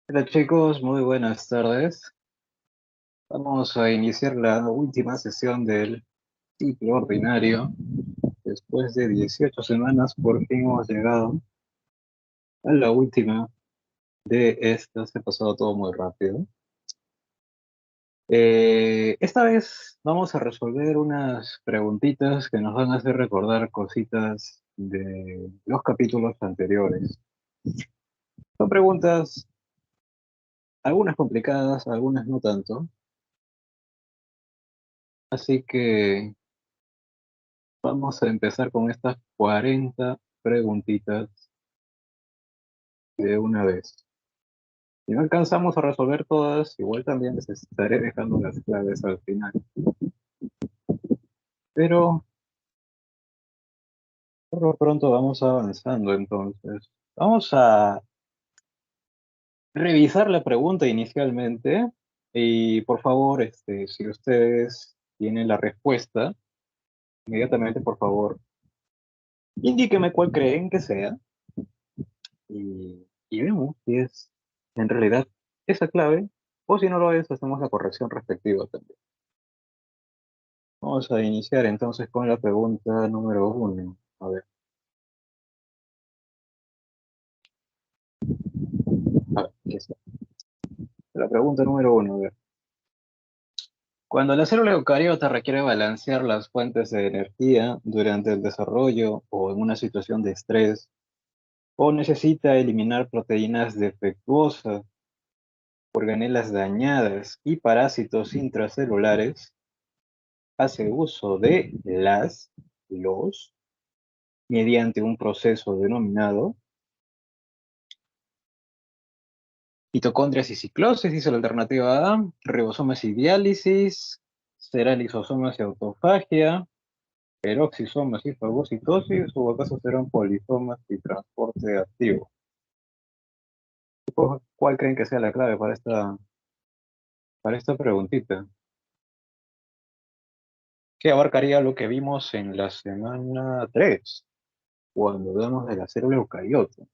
Hola chicos, muy buenas tardes. Vamos a iniciar la última sesión del ciclo ordinario. Después de 18 semanas, por fin hemos llegado a la última de estas. Se ha pasado todo muy rápido. Esta vez vamos a resolver unas preguntitas que nos van a hacer recordar cositas de los capítulos anteriores. Son preguntas, algunas complicadas, algunas no tanto. Así que vamos a empezar con estas 40 preguntitas de una vez. Si no alcanzamos a resolver todas, igual también les estaré dejando las claves al final. Pero por lo pronto vamos avanzando entonces. Vamos a revisar la pregunta inicialmente y por favor, si ustedes tienen la respuesta, inmediatamente por favor, indíqueme cuál creen que sea y vemos si es en realidad esa clave o si no lo es, hacemos la corrección respectiva también. Vamos a iniciar entonces con la pregunta número uno. A ver, ¿qué es? La pregunta número uno, a ver. Cuando la célula eucariota requiere balancear las fuentes de energía durante el desarrollo o en una situación de estrés, o necesita eliminar proteínas defectuosas, organelas dañadas y parásitos intracelulares, hace uso de los, mediante un proceso denominado mitocondrias y ciclosis, dice la alternativa A, ribosomas y diálisis, será lisosomas y autofagia, peroxisomas y fagocitosis, o acaso serán polisomas y transporte activo. ¿Cuál creen que sea la clave para esta preguntita? ¿Qué abarcaría lo que vimos en la semana 3 cuando hablamos de la célula eucariota?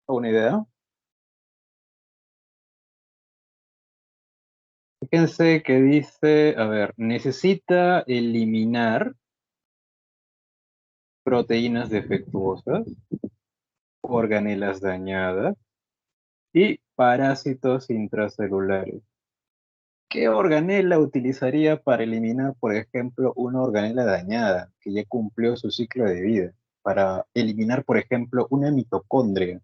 ¿Alguna idea? Fíjense que dice, a ver, necesita eliminar proteínas defectuosas, organelas dañadas y parásitos intracelulares. ¿Qué organela utilizaría para eliminar, por ejemplo, una organela dañada que ya cumplió su ciclo de vida? Para eliminar, por ejemplo, una mitocondria.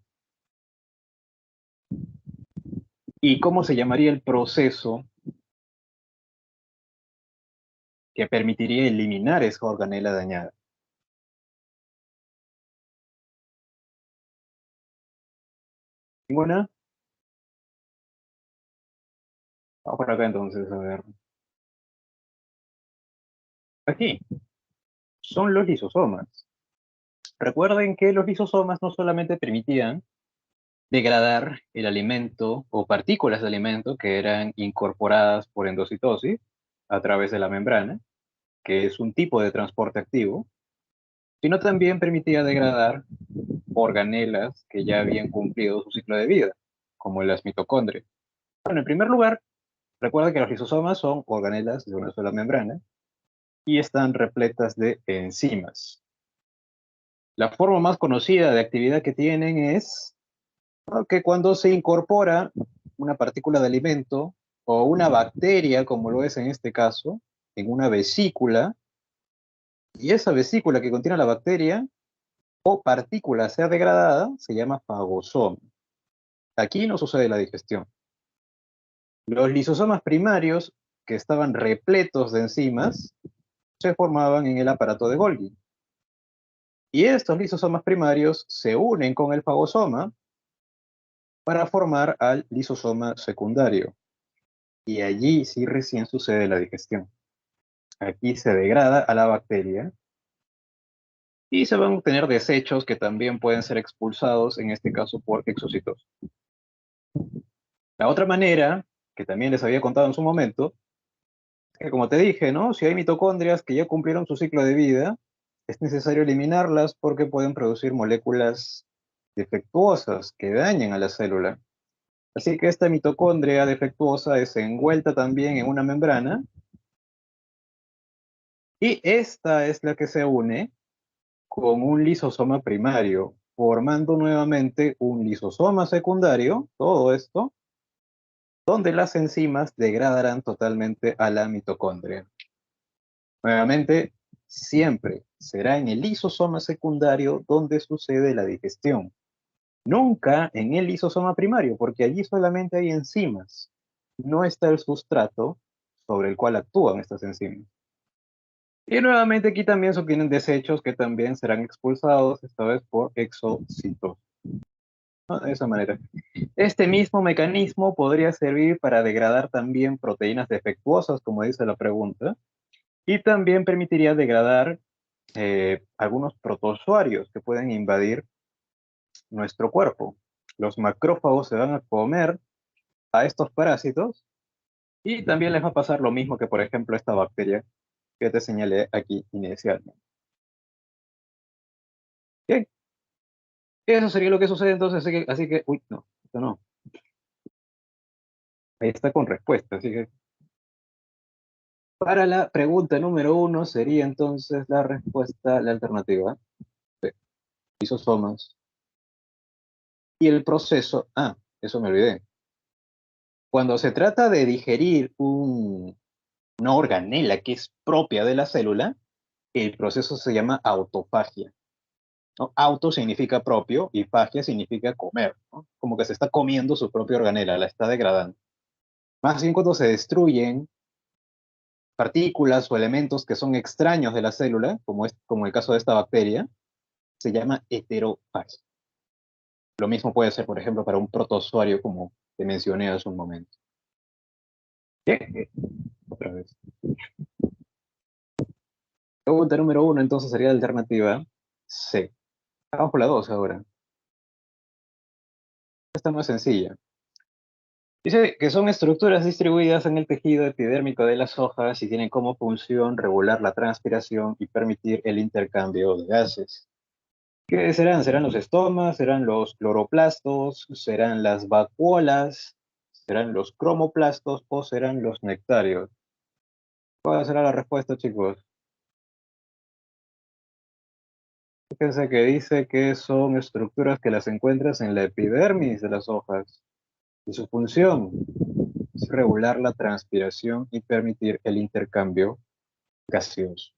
¿Y cómo se llamaría el proceso que permitiría eliminar esa organela dañada? ¿Ninguna? Vamos por acá entonces, a ver. Aquí, son los lisosomas. Recuerden que los lisosomas no solamente permitían degradar el alimento o partículas de alimento que eran incorporadas por endocitosis a través de la membrana, que es un tipo de transporte activo, sino también permitía degradar organelas que ya habían cumplido su ciclo de vida, como las mitocondrias. Bueno, en primer lugar, recuerda que los lisosomas son organelas de una sola membrana y están repletas de enzimas. La forma más conocida de actividad que tienen es que cuando se incorpora una partícula de alimento o una bacteria, como lo es en este caso, en una vesícula, y esa vesícula que contiene la bacteria o partícula sea degradada, se llama fagosoma. Aquí no sucede la digestión. Los lisosomas primarios, que estaban repletos de enzimas, se formaban en el aparato de Golgi. Y estos lisosomas primarios se unen con el fagosoma para formar al lisosoma secundario. Y allí sí recién sucede la digestión. Aquí se degrada a la bacteria y se van a obtener desechos que también pueden ser expulsados, en este caso por exocitosis. La otra manera, que también les había contado en su momento, Que como te dije, ¿no? Si hay mitocondrias que ya cumplieron su ciclo de vida, es necesario eliminarlas porque pueden producir moléculas defectuosas que dañen a la célula. Así que esta mitocondria defectuosa es envuelta también en una membrana y esta es la que se une con un lisosoma primario, formando nuevamente un lisosoma secundario, todo esto, donde las enzimas degradarán totalmente a la mitocondria. Nuevamente, siempre será en el lisosoma secundario donde sucede la digestión. Nunca en el lisosoma primario, porque allí solamente hay enzimas. No está el sustrato sobre el cual actúan estas enzimas. Y nuevamente aquí también se obtienen desechos que también serán expulsados, esta vez por exocitosis. ¿No? De esa manera. Este mismo mecanismo podría servir para degradar también proteínas defectuosas, como dice la pregunta, y también permitiría degradar algunos protozoarios que pueden invadir nuestro cuerpo. Los macrófagos se van a comer a estos parásitos y también les va a pasar lo mismo que, por ejemplo, esta bacteria que te señalé aquí inicialmente. Bien, eso sería lo que sucede entonces, uy, no, esto no. Ahí está con respuesta, así que para la pregunta número 1 sería entonces la respuesta, la alternativa, lisosomas. Y el proceso, eso me olvidé. Cuando se trata de digerir una organela que es propia de la célula, el proceso se llama autofagia, ¿no? Auto significa propio y fagia significa comer, ¿no? Como que se está comiendo su propia organela, la está degradando. Más bien cuando se destruyen partículas o elementos que son extraños de la célula, como el caso de esta bacteria, se llama heterofagia. Lo mismo puede ser, por ejemplo, para un protozoario, como te mencioné hace un momento. Bien, otra vez. Pregunta número 1, entonces sería la alternativa C. Vamos por la 2 ahora. Esta es más sencilla. Dice que son estructuras distribuidas en el tejido epidérmico de las hojas y tienen como función regular la transpiración y permitir el intercambio de gases. ¿Qué serán? ¿Serán los estomas? ¿Serán los cloroplastos? ¿Serán las vacuolas? ¿Serán los cromoplastos? ¿O serán los nectarios? ¿Cuál será la respuesta, chicos? Fíjense que dice que son estructuras que las encuentras en la epidermis de las hojas. Y su función es regular la transpiración y permitir el intercambio gaseoso.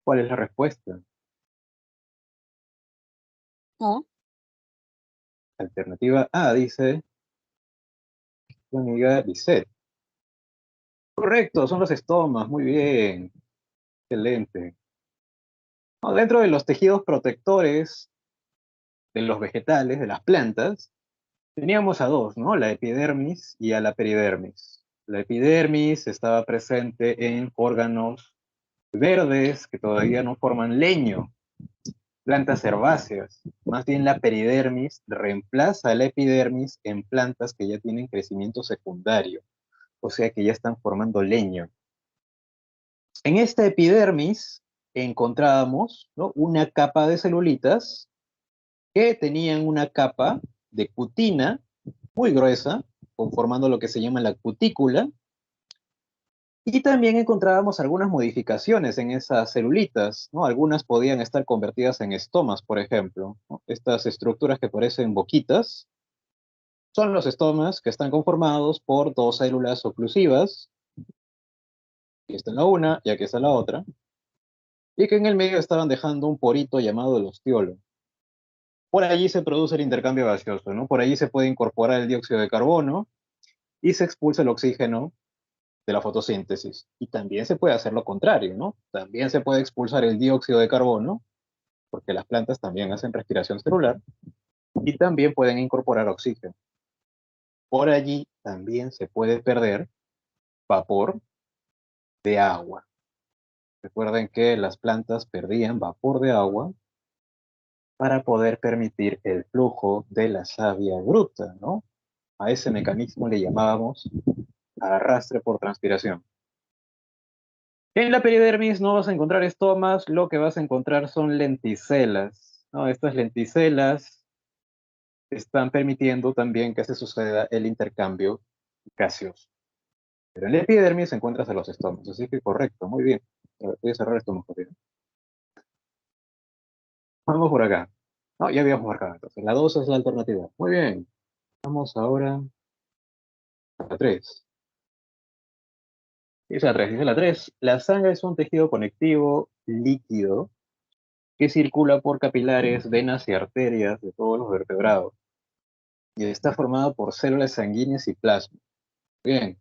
¿Cuál es la respuesta? No. Alternativa A, dice la amiga Lisette. Correcto, son los estomas, muy bien, excelente. No, dentro de los tejidos protectores de los vegetales, de las plantas, teníamos a dos, ¿no? La epidermis y a la peridermis. La epidermis estaba presente en órganos verdes que todavía no forman leño, plantas herbáceas. Más bien la peridermis reemplaza a la epidermis en plantas que ya tienen crecimiento secundario, o sea que ya están formando leño. En esta epidermis encontrábamos, ¿no?, una capa de celulitas que tenían una capa de cutina muy gruesa, conformando lo que se llama la cutícula, y también encontrábamos algunas modificaciones en esas celulitas, ¿no? Algunas podían estar convertidas en estomas, por ejemplo, ¿no? Estas estructuras que parecen boquitas son los estomas que están conformados por dos células oclusivas, aquí está la una y aquí está la otra, y que en el medio estaban dejando un porito llamado el ostiolo. Por allí se produce el intercambio gaseoso, ¿no? Por allí se puede incorporar el dióxido de carbono y se expulsa el oxígeno de la fotosíntesis. Y también se puede hacer lo contrario, ¿no? También se puede expulsar el dióxido de carbono, porque las plantas también hacen respiración celular, y también pueden incorporar oxígeno. Por allí también se puede perder vapor de agua. Recuerden que las plantas perdían vapor de agua para poder permitir el flujo de la savia bruta, ¿no? A ese mecanismo le llamábamos arrastre por transpiración. En la peridermis no vas a encontrar estomas, lo que vas a encontrar son lenticelas, ¿no? Estas lenticelas están permitiendo también que se suceda el intercambio gaseoso. Pero en la epidermis encuentras a los estomas, así que correcto, muy bien. Voy a cerrar esto mejor bien. Vamos por acá. No, ya habíamos marcado entonces. La 2 es la alternativa. Muy bien. Vamos ahora a la 3. Dice la 3, dice la 3. La sangre es un tejido conectivo líquido que circula por capilares, venas y arterias de todos los vertebrados. Y está formado por células sanguíneas y plasma. Bien.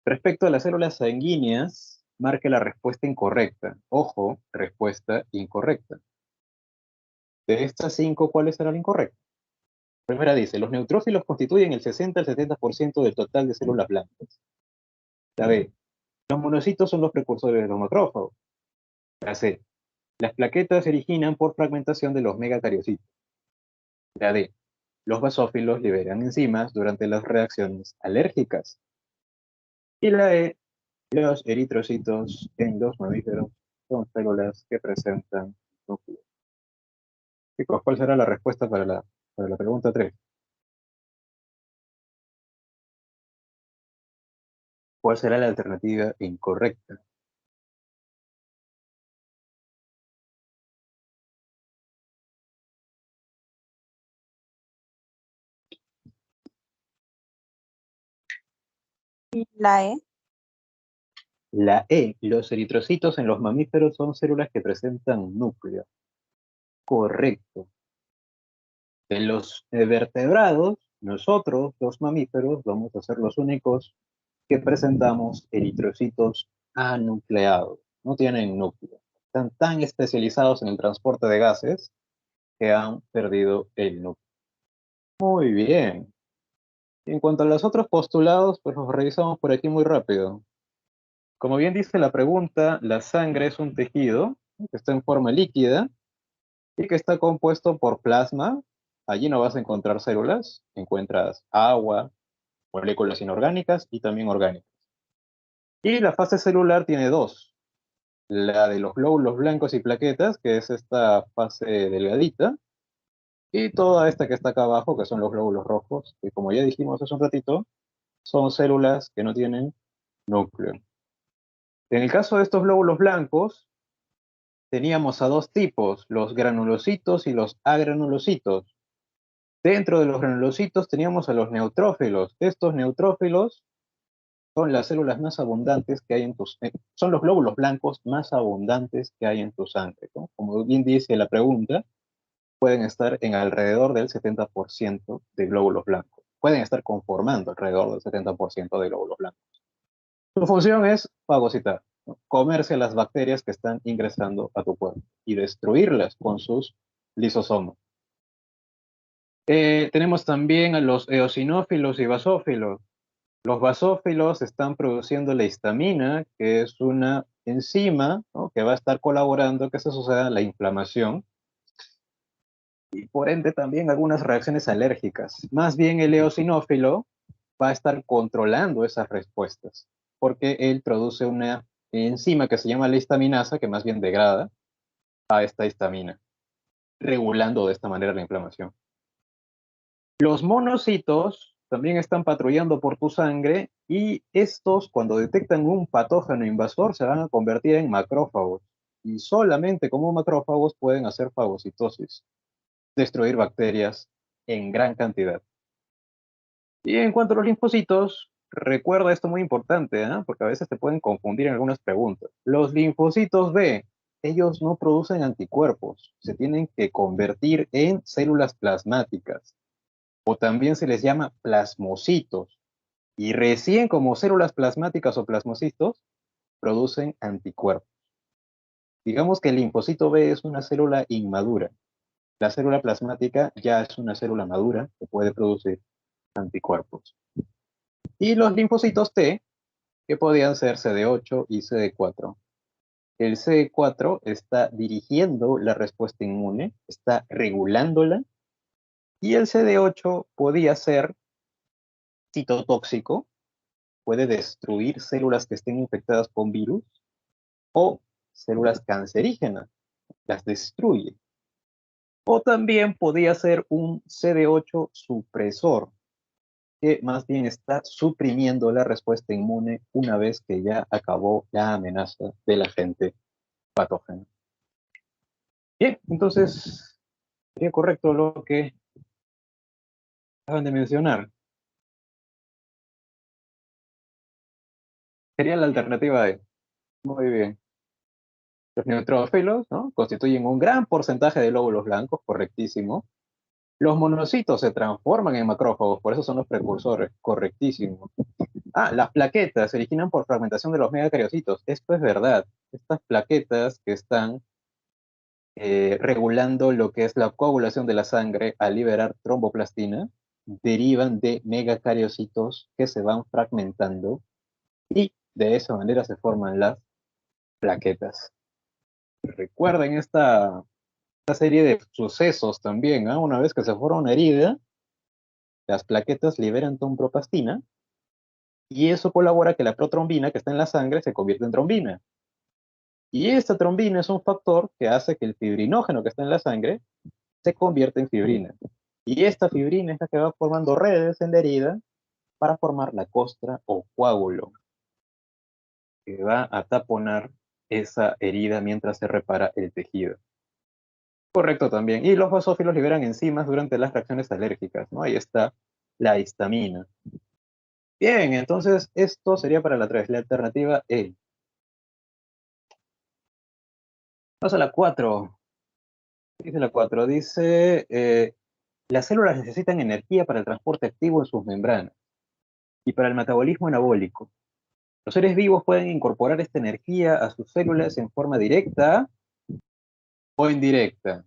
Respecto a las células sanguíneas, marque la respuesta incorrecta. Ojo, respuesta incorrecta. De estas 5, ¿cuál será la incorrecta? Primera dice, los neutrófilos constituyen el 60 al 70% del total de células blancas. La B, los monocitos son los precursores de los macrófagos. La C, las plaquetas se originan por fragmentación de los megacariocitos. La D, los basófilos liberan enzimas durante las reacciones alérgicas. Y la E, los eritrocitos en los mamíferos son células que presentan núcleo. Chicos, ¿cuál será la respuesta para la pregunta 3? ¿Cuál será la alternativa incorrecta? La E. La E, los eritrocitos en los mamíferos son células que presentan núcleo. Correcto. En los vertebrados, nosotros, los mamíferos, vamos a ser los únicos que presentamos eritrocitos anucleados. No tienen núcleo. Están tan especializados en el transporte de gases que han perdido el núcleo. Muy bien. En cuanto a los otros postulados, pues los revisamos por aquí muy rápido. Como bien dice la pregunta, la sangre es un tejido que está en forma líquida y que está compuesto por plasma. Allí no vas a encontrar células, encuentras agua, moléculas inorgánicas y también orgánicas. Y la fase celular tiene dos, la de los glóbulos blancos y plaquetas, que es esta fase delgadita, y toda esta que está acá abajo, que son los glóbulos rojos, que como ya dijimos hace un ratito, son células que no tienen núcleo. En el caso de estos glóbulos blancos, teníamos a dos tipos, los granulocitos y los agranulocitos. Dentro de los granulocitos teníamos a los neutrófilos. Estos neutrófilos son las células más abundantes que hay son los glóbulos blancos más abundantes que hay en tu sangre, ¿no? Como bien dice la pregunta, pueden estar en alrededor del 70% de glóbulos blancos. Pueden estar conformando alrededor del 70% de glóbulos blancos. Su función es fagocitar, ¿no? Comerse las bacterias que están ingresando a tu cuerpo y destruirlas con sus lisosomas. Tenemos también a los eosinófilos y basófilos. Los basófilos están produciendo la histamina, que es una enzima, ¿no?, que va a estar colaborando que se suceda la inflamación y por ende también algunas reacciones alérgicas. Más bien el eosinófilo va a estar controlando esas respuestas, porque él produce una enzima que se llama la histaminasa, que más bien degrada a esta histamina, regulando de esta manera la inflamación. Los monocitos también están patrullando por tu sangre y estos, cuando detectan un patógeno invasor, se van a convertir en macrófagos. Y solamente como macrófagos pueden hacer fagocitosis, destruir bacterias en gran cantidad. Y en cuanto a los linfocitos, recuerda esto muy importante, ¿eh?, porque a veces te pueden confundir en algunas preguntas. Los linfocitos B, ellos no producen anticuerpos, se tienen que convertir en células plasmáticas, o también se les llama plasmocitos. Y recién como células plasmáticas o plasmocitos, producen anticuerpos. Digamos que el linfocito B es una célula inmadura. La célula plasmática ya es una célula madura que puede producir anticuerpos. Y los linfocitos T, que podían ser CD8 y CD4. El CD4 está dirigiendo la respuesta inmune, está regulándola, y el CD8 podía ser citotóxico, puede destruir células que estén infectadas con virus o células cancerígenas, las destruye. O también podía ser un CD8 supresor, que más bien está suprimiendo la respuesta inmune una vez que ya acabó la amenaza del agente patógeno. Bien, entonces sería correcto lo que acaban de mencionar. Sería la alternativa E. Muy bien. Los neutrófilos, ¿no?, constituyen un gran porcentaje de glóbulos blancos, correctísimo. Los monocitos se transforman en macrófagos, por eso son los precursores, correctísimo. Las plaquetas se originan por fragmentación de los megacariocitos. Esto es verdad. Estas plaquetas que están regulando lo que es la coagulación de la sangre al liberar tromboplastina, derivan de megacariocitos que se van fragmentando y de esa manera se forman las plaquetas. Recuerden esta serie de sucesos también, ¿ah? Una vez que se forma una herida, las plaquetas liberan tromboplastina y eso colabora a que la protrombina que está en la sangre se convierta en trombina. Y esta trombina es un factor que hace que el fibrinógeno que está en la sangre se convierta en fibrina. Y esta fibrina es la que va formando redes en la herida para formar la costra o coágulo, que va a taponar esa herida mientras se repara el tejido. Correcto también. Y los basófilos liberan enzimas durante las reacciones alérgicas, ¿no? Ahí está la histamina. Bien, entonces esto sería para la 3, la alternativa E. Vamos a la 4. Dice la 4, dice, las células necesitan energía para el transporte activo en sus membranas y para el metabolismo anabólico. Los seres vivos pueden incorporar esta energía a sus células en forma directa o indirecta.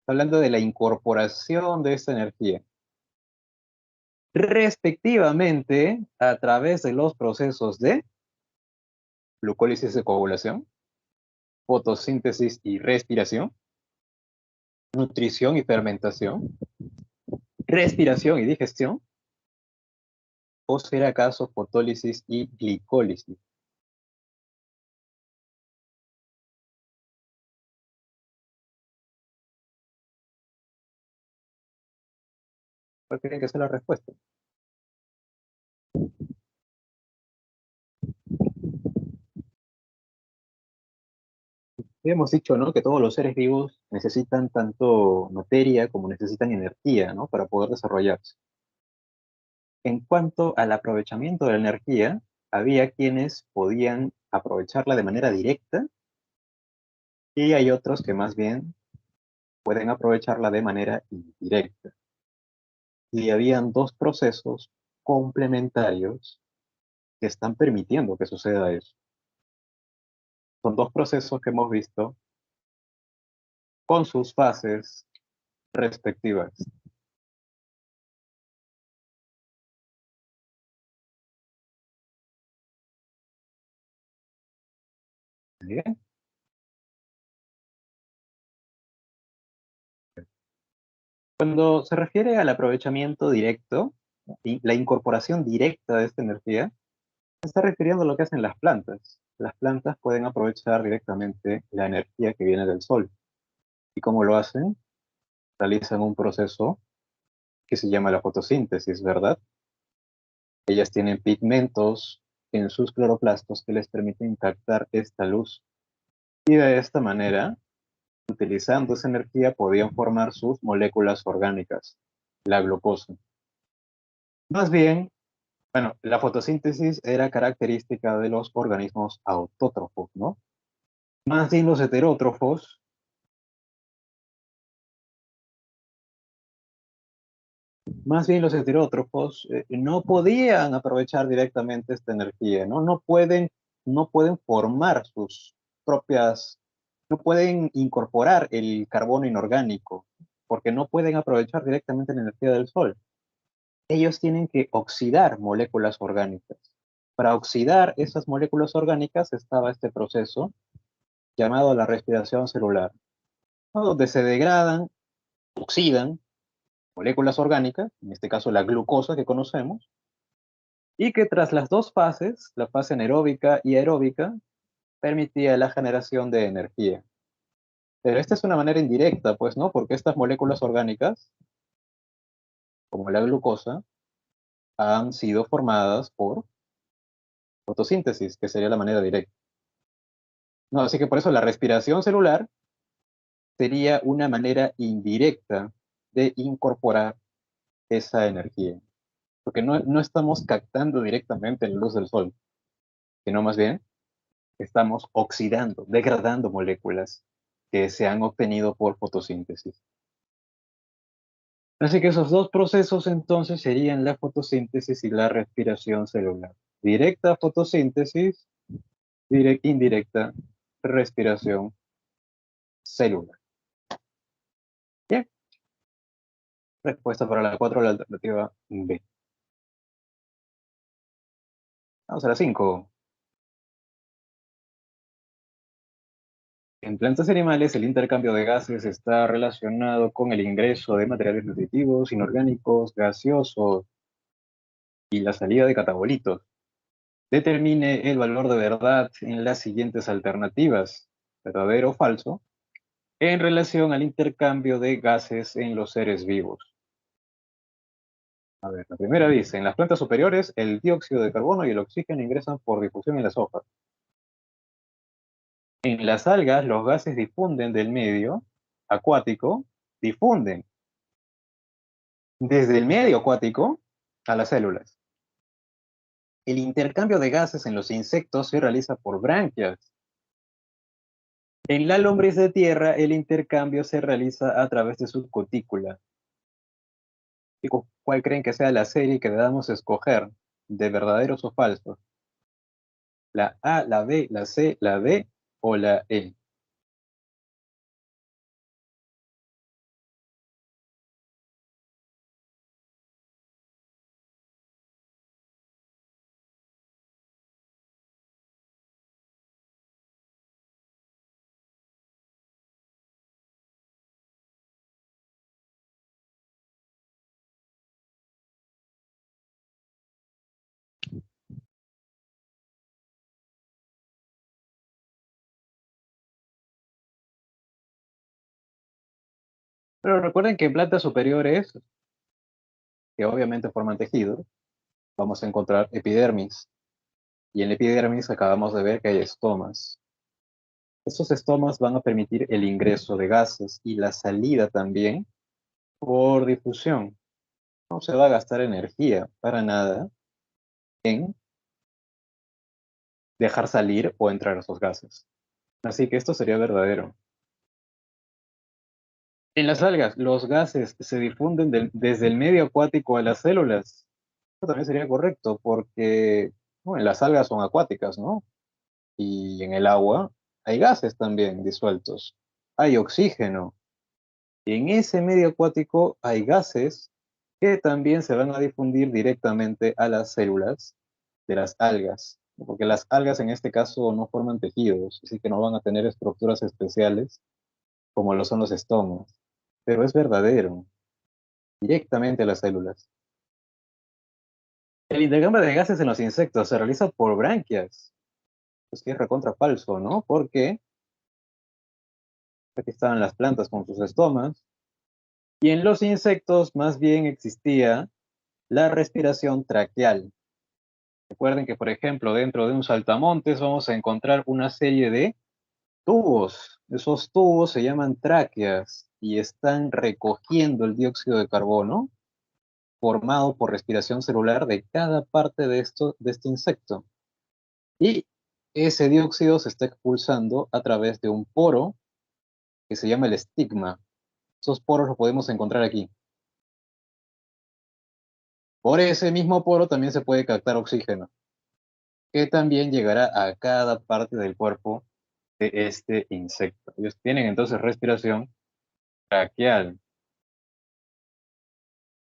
Hablando de la incorporación de esta energía, respectivamente, a través de los procesos de glucólisis y coagulación, fotosíntesis y respiración, nutrición y fermentación, respiración y digestión, o será acaso fotólisis y glicólisis. ¿Cuál creen que sea la respuesta? Hemos dicho, ¿no?, que todos los seres vivos necesitan tanto materia como necesitan energía, ¿no?, para poder desarrollarse. En cuanto al aprovechamiento de la energía, había quienes podían aprovecharla de manera directa y hay otros que más bien pueden aprovecharla de manera indirecta. Y habían dos procesos complementarios que están permitiendo que suceda eso. Son dos procesos que hemos visto con sus fases respectivas. ¿Bien? Cuando se refiere al aprovechamiento directo y la incorporación directa de esta energía, se está refiriendo a lo que hacen las plantas. Las plantas pueden aprovechar directamente la energía que viene del sol. ¿Y cómo lo hacen? Realizan un proceso que se llama la fotosíntesis, ¿verdad? Ellas tienen pigmentos en sus cloroplastos que les permiten captar esta luz. Y de esta manera, utilizando esa energía, podían formar sus moléculas orgánicas, la glucosa. Más bien, bueno, la fotosíntesis era característica de los organismos autótrofos, ¿no? Más bien los heterótrofos, no podían aprovechar directamente esta energía, ¿no? No pueden formar sus propias, no pueden incorporar el carbono inorgánico, porque no pueden aprovechar directamente la energía del sol. Ellos tienen que oxidar moléculas orgánicas. Para oxidar esas moléculas orgánicas estaba este proceso llamado la respiración celular, ¿no?, donde se degradan, oxidan moléculas orgánicas, en este caso la glucosa que conocemos, y que tras las dos fases, la fase anaeróbica y aeróbica, permitía la generación de energía. Pero esta es una manera indirecta, pues, ¿no? Porque estas moléculas orgánicas, como la glucosa, han sido formadas por fotosíntesis, que sería la manera directa. No, así que por eso la respiración celular sería una manera indirecta de incorporar esa energía, porque no estamos captando directamente la luz del sol, sino más bien estamos oxidando, degradando moléculas que se han obtenido por fotosíntesis. Así que esos dos procesos entonces serían la fotosíntesis y la respiración celular. Directa fotosíntesis, indirecta respiración celular. Bien, respuesta para la 4, la alternativa B. Vamos a la 5. En plantas y animales, el intercambio de gases está relacionado con el ingreso de materiales nutritivos, inorgánicos, gaseosos y la salida de catabolitos. Determine el valor de verdad en las siguientes alternativas, verdadero o falso, en relación al intercambio de gases en los seres vivos. A ver, la primera dice, en las plantas superiores, el dióxido de carbono y el oxígeno ingresan por difusión en las hojas. En las algas, los gases difunden del medio acuático, difunden desde el medio acuático a las células. El intercambio de gases en los insectos se realiza por branquias. En la lombriz de tierra, el intercambio se realiza a través de su cutícula. ¿Cuál creen que sea la serie que debamos escoger de verdaderos o falsos? ¿La A, la B, la C, la D o la E? Pero recuerden que en plantas superiores, que obviamente forman tejido, vamos a encontrar epidermis. Y en la epidermis acabamos de ver que hay estomas. Estos estomas van a permitir el ingreso de gases y la salida también por difusión. No se va a gastar energía para nada en dejar salir o entrar esos gases. Así que esto sería verdadero. En las algas, los gases se difunden desde el medio acuático a las células. Esto también sería correcto porque bueno, las algas son acuáticas, ¿no? Y en el agua hay gases también disueltos. Hay oxígeno. Y en ese medio acuático hay gases que también se van a difundir directamente a las células de las algas, porque las algas en este caso no forman tejidos, así que no van a tener estructuras especiales como lo son los estomas. Pero es verdadero, directamente a las células. El intercambio de gases en los insectos se realiza por branquias. Pues que es recontra falso, ¿no? Porque aquí estaban las plantas con sus estomas, y en los insectos más bien existía la respiración traqueal. Recuerden que, por ejemplo, dentro de un saltamontes vamos a encontrar una serie de tubos. Esos tubos se llaman tráqueas y están recogiendo el dióxido de carbono formado por respiración celular de cada parte de este insecto. Y ese dióxido se está expulsando a través de un poro que se llama el estigma. Esos poros los podemos encontrar aquí. Por ese mismo poro también se puede captar oxígeno, que también llegará a cada parte del cuerpo de este insecto. Ellos tienen entonces respiración traqueal.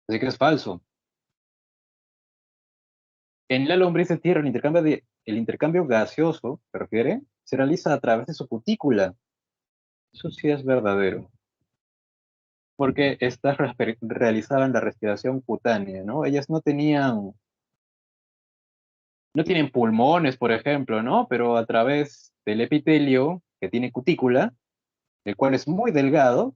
Así que es falso. En la lombriz de tierra, el intercambio gaseoso, ¿se refiere? Se realiza a través de su cutícula. Eso sí es verdadero. Porque estas realizaban la respiración cutánea, ¿no? Ellas no tenían No tienen pulmones, por ejemplo, ¿no? Pero a través del epitelio, que tiene cutícula, el cual es muy delgado,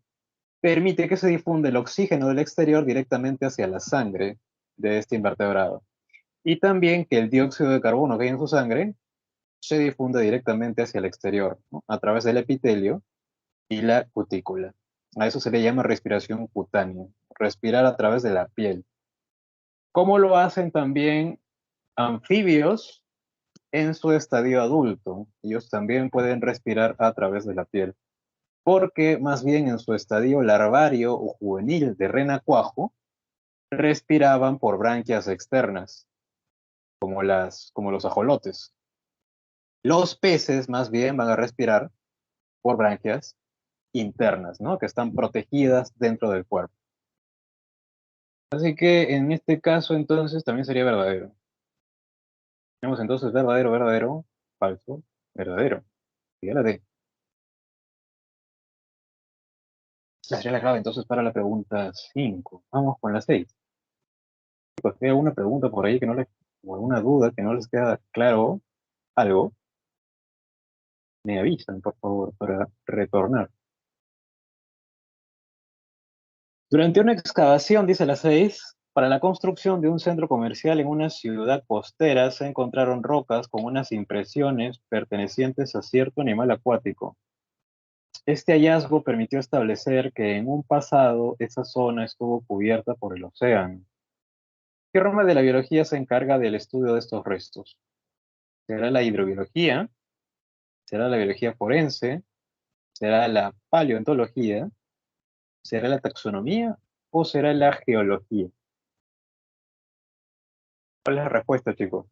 permite que se difunda el oxígeno del exterior directamente hacia la sangre de este invertebrado. Y también que el dióxido de carbono que hay en su sangre se difunda directamente hacia el exterior, ¿no? A través del epitelio y la cutícula. A eso se le llama respiración cutánea, respirar a través de la piel. ¿Cómo lo hacen también anfibios en su estadio adulto? Ellos también pueden respirar a través de la piel, porque más bien en su estadio larvario o juvenil de renacuajo, respiraban por branquias externas, como los ajolotes. Los peces más bien van a respirar por branquias internas, ¿no? Que están protegidas dentro del cuerpo. Así que en este caso entonces también sería verdadero. Tenemos entonces verdadero, verdadero, falso, verdadero. Y la D. Esa sería la clave entonces para la pregunta 5. Vamos con la 6. Chicos, si hay alguna pregunta por ahí que no les, o alguna duda que no les queda claro algo, me avisan, por favor, para retornar. Durante una excavación, dice la 6, para la construcción de un centro comercial en una ciudad costera se encontraron rocas con unas impresiones pertenecientes a cierto animal acuático. Este hallazgo permitió establecer que en un pasado esa zona estuvo cubierta por el océano. ¿Qué rama de la biología se encarga del estudio de estos restos? ¿Será la hidrobiología? ¿Será la biología forense? ¿Será la paleontología? ¿Será la taxonomía? ¿O será la geología? ¿Cuál es la respuesta, chicos?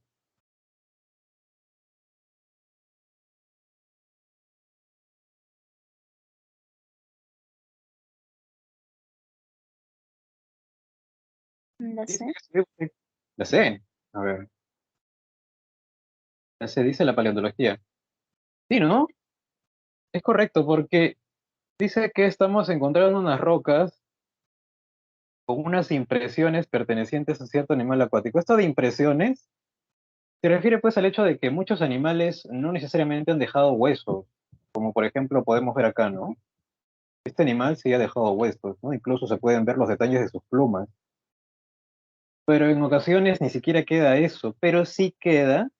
No Dice sé. que la C. A ver, la C dice la paleontología. Sí, ¿no? Es correcto porque dice que estamos encontrando unas rocas con unas impresiones pertenecientes a cierto animal acuático. Esto de impresiones se refiere pues al hecho de que muchos animales no necesariamente han dejado huesos, como por ejemplo podemos ver acá, ¿no? Este animal sí ha dejado huesos, ¿no? Incluso se pueden ver los detalles de sus plumas. Pero en ocasiones ni siquiera queda eso, pero sí queda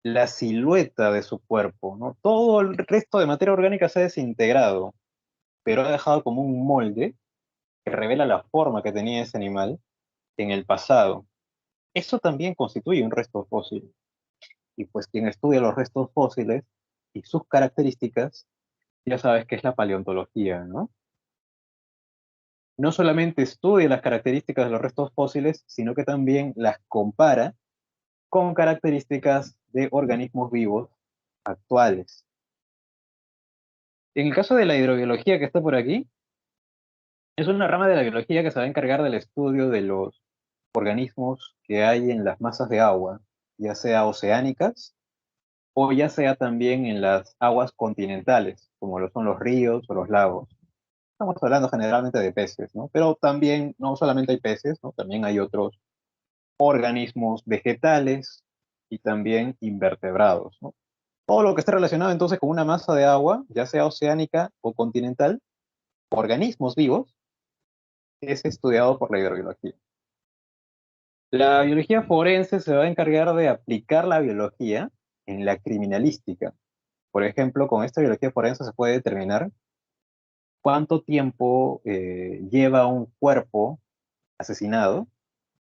la silueta de su cuerpo, ¿no? Todo el resto de materia orgánica se ha desintegrado, pero ha dejado como un molde que revela la forma que tenía ese animal en el pasado. Eso también constituye un resto fósil. Y pues quien estudia los restos fósiles y sus características, ya sabes que es la paleontología, ¿no? No solamente estudia las características de los restos fósiles, sino que también las compara con características de organismos vivos actuales. En el caso de la hidrobiología que está por aquí, es una rama de la biología que se va a encargar del estudio de los organismos que hay en las masas de agua, ya sea oceánicas o ya sea también en las aguas continentales, como lo son los ríos o los lagos. Estamos hablando generalmente de peces, ¿no? Pero también no solamente hay peces, ¿no? También hay otros organismos vegetales y también invertebrados, ¿no? Todo lo que esté relacionado entonces con una masa de agua, ya sea oceánica o continental, organismos vivos, es estudiado por la hidrobiología. La biología forense se va a encargar de aplicar la biología en la criminalística. Por ejemplo, con esta biología forense se puede determinar cuánto tiempo lleva un cuerpo asesinado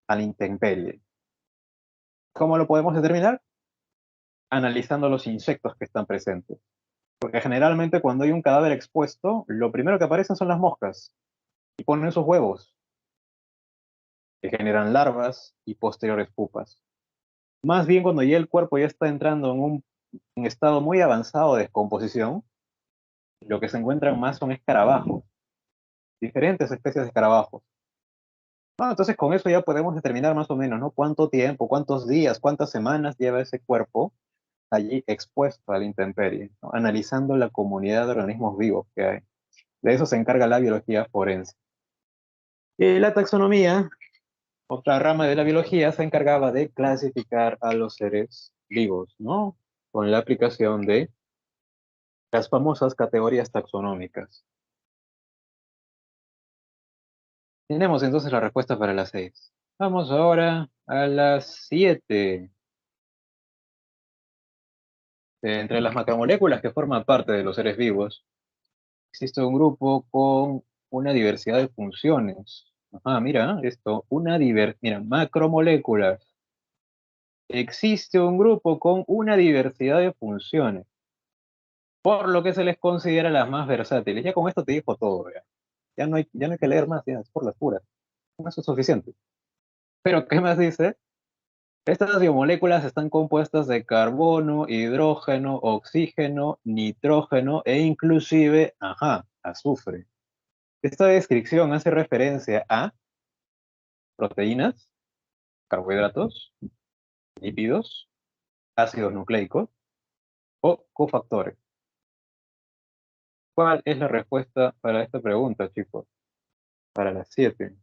a la intemperie. ¿Cómo lo podemos determinar? Analizando los insectos que están presentes. Porque generalmente cuando hay un cadáver expuesto, lo primero que aparecen son las moscas y ponen sus huevos, que generan larvas y posteriores pupas. Más bien cuando ya el cuerpo ya está entrando en un estado muy avanzado de descomposición, lo que se encuentran más son escarabajos, diferentes especies de escarabajos. Entonces con eso ya podemos determinar más o menos, ¿no? Cuánto tiempo, cuántos días, cuántas semanas lleva ese cuerpo allí expuesto a la intemperie, ¿no? Analizando la comunidad de organismos vivos que hay. De eso se encarga la biología forense. La taxonomía Otra rama de la biología se encargaba de clasificar a los seres vivos, ¿no? Con la aplicación de las famosas categorías taxonómicas. Tenemos entonces la respuesta para las 6. Vamos ahora a las 7. Entre las macromoléculas que forman parte de los seres vivos, existe un grupo con una diversidad de funciones. Ajá, mira esto, mira, macromoléculas. Existe un grupo con una diversidad de funciones, por lo que se les considera las más versátiles. Ya con esto te dijo todo, ya. Ya no hay que leer más, ya, es por las puras. Con eso es suficiente. Pero, ¿qué más dice? Estas biomoléculas están compuestas de carbono, hidrógeno, oxígeno, nitrógeno e inclusive, ajá, azufre. Esta descripción hace referencia a proteínas, carbohidratos, lípidos, ácidos nucleicos o cofactores. ¿Cuál es la respuesta para esta pregunta, chicos? Para las 7.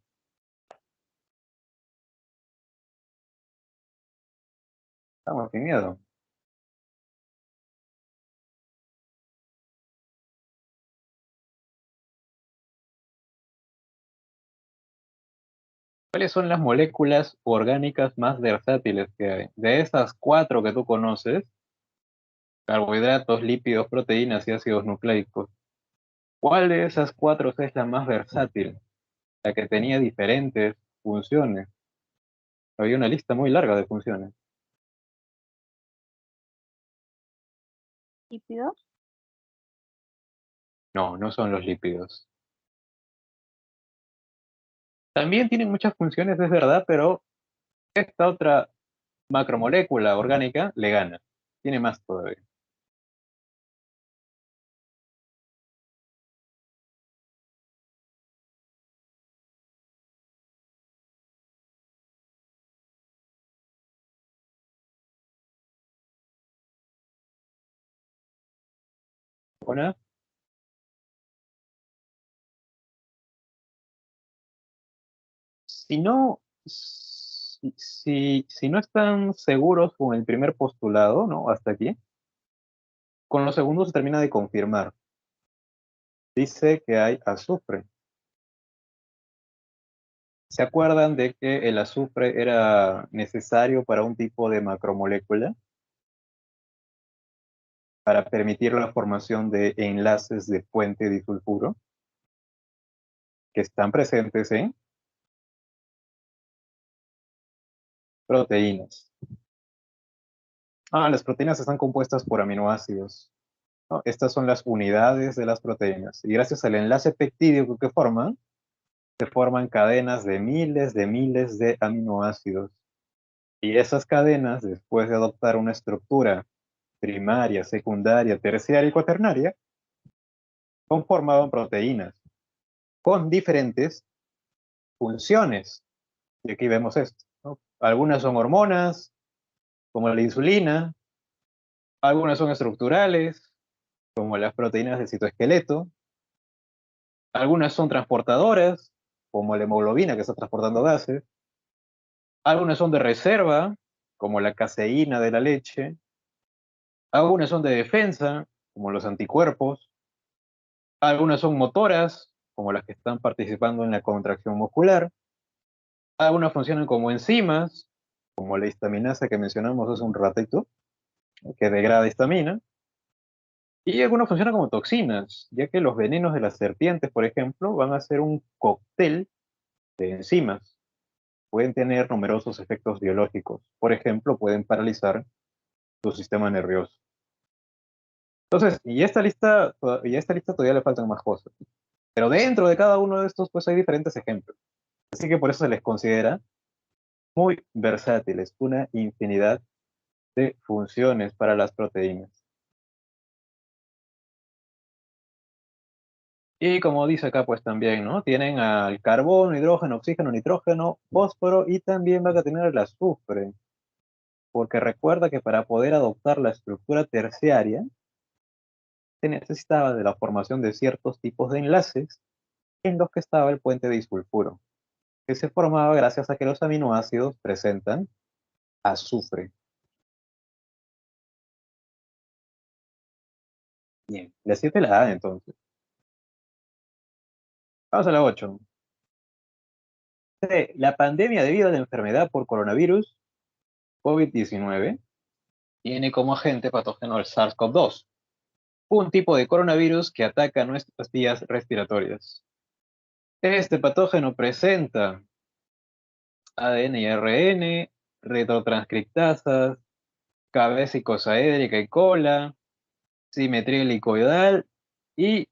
Estamos sin miedo. ¿Cuáles son las moléculas orgánicas más versátiles que hay? De esas cuatro que tú conoces, carbohidratos, lípidos, proteínas y ácidos nucleicos, ¿cuál de esas cuatro es la más versátil? La que tenía diferentes funciones. Había una lista muy larga de funciones. Lípidos. No, no son los lípidos. También tienen muchas funciones, es verdad, pero esta otra macromolécula orgánica le gana. Tiene más todavía. Una, si no, si no están seguros con el primer postulado, ¿no? Hasta aquí, con los segundos se termina de confirmar. Dice que hay azufre. ¿Se acuerdan de que el azufre era necesario para un tipo de macromolécula? Para permitir la formación de enlaces de puente disulfuro que están presentes en proteínas. Las proteínas están compuestas por aminoácidos, ¿no? Estas son las unidades de las proteínas. Y gracias al enlace peptídico que forman, se forman cadenas de miles de aminoácidos. Y esas cadenas, después de adoptar una estructura primaria, secundaria, terciaria y cuaternaria, conformaban proteínas con diferentes funciones. Y aquí vemos esto, ¿no? Algunas son hormonas, como la insulina, algunas son estructurales, como las proteínas del citoesqueleto, algunas son transportadoras, como la hemoglobina que está transportando gases, algunas son de reserva, como la caseína de la leche, algunas son de defensa, como los anticuerpos, algunas son motoras, como las que están participando en la contracción muscular, algunas funcionan como enzimas, como la histaminasa que mencionamos hace un ratito, que degrada histamina, y algunas funcionan como toxinas, ya que los venenos de las serpientes, por ejemplo, van a ser un cóctel de enzimas. Pueden tener numerosos efectos biológicos. Por ejemplo, pueden paralizar tu sistema nervioso. Entonces, y a esta lista todavía le faltan más cosas. Pero dentro de cada uno de estos, pues hay diferentes ejemplos. Así que por eso se les considera muy versátiles, una infinidad de funciones para las proteínas. Y como dice acá, pues también, ¿no? Tienen al carbono, hidrógeno, oxígeno, nitrógeno, fósforo y también van a tener el azufre. Porque recuerda que para poder adoptar la estructura terciaria, se necesitaba de la formación de ciertos tipos de enlaces en los que estaba el puente disulfuro. que se formaba gracias a que los aminoácidos presentan azufre. Bien, la 7 la A entonces. Vamos a la 8. La pandemia debido a la enfermedad por coronavirus COVID-19 tiene como agente patógeno el SARS-CoV-2, un tipo de coronavirus que ataca nuestras vías respiratorias. Este patógeno presenta ADN y ARN, retrotranscriptasas, cabeza icosaédrica y cola, simetría helicoidal y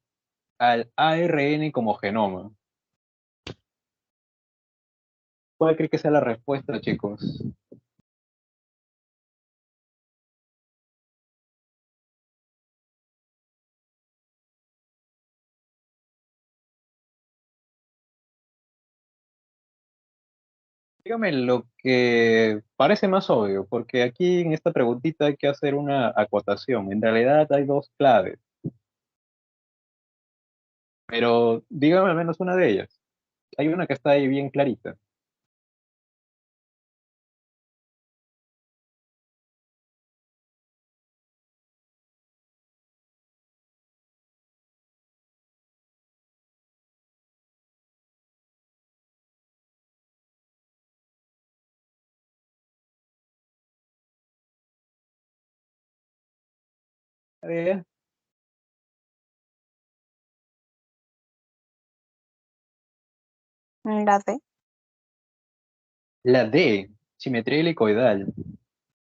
al ARN como genoma. ¿Cuál cree que sea la respuesta, chicos? Dígame lo que parece más obvio, porque aquí en esta preguntita hay que hacer una acotación. En realidad hay dos claves, pero dígame al menos una de ellas. Hay una que está ahí bien clarita. Eh, La D. la D, simetría helicoidal.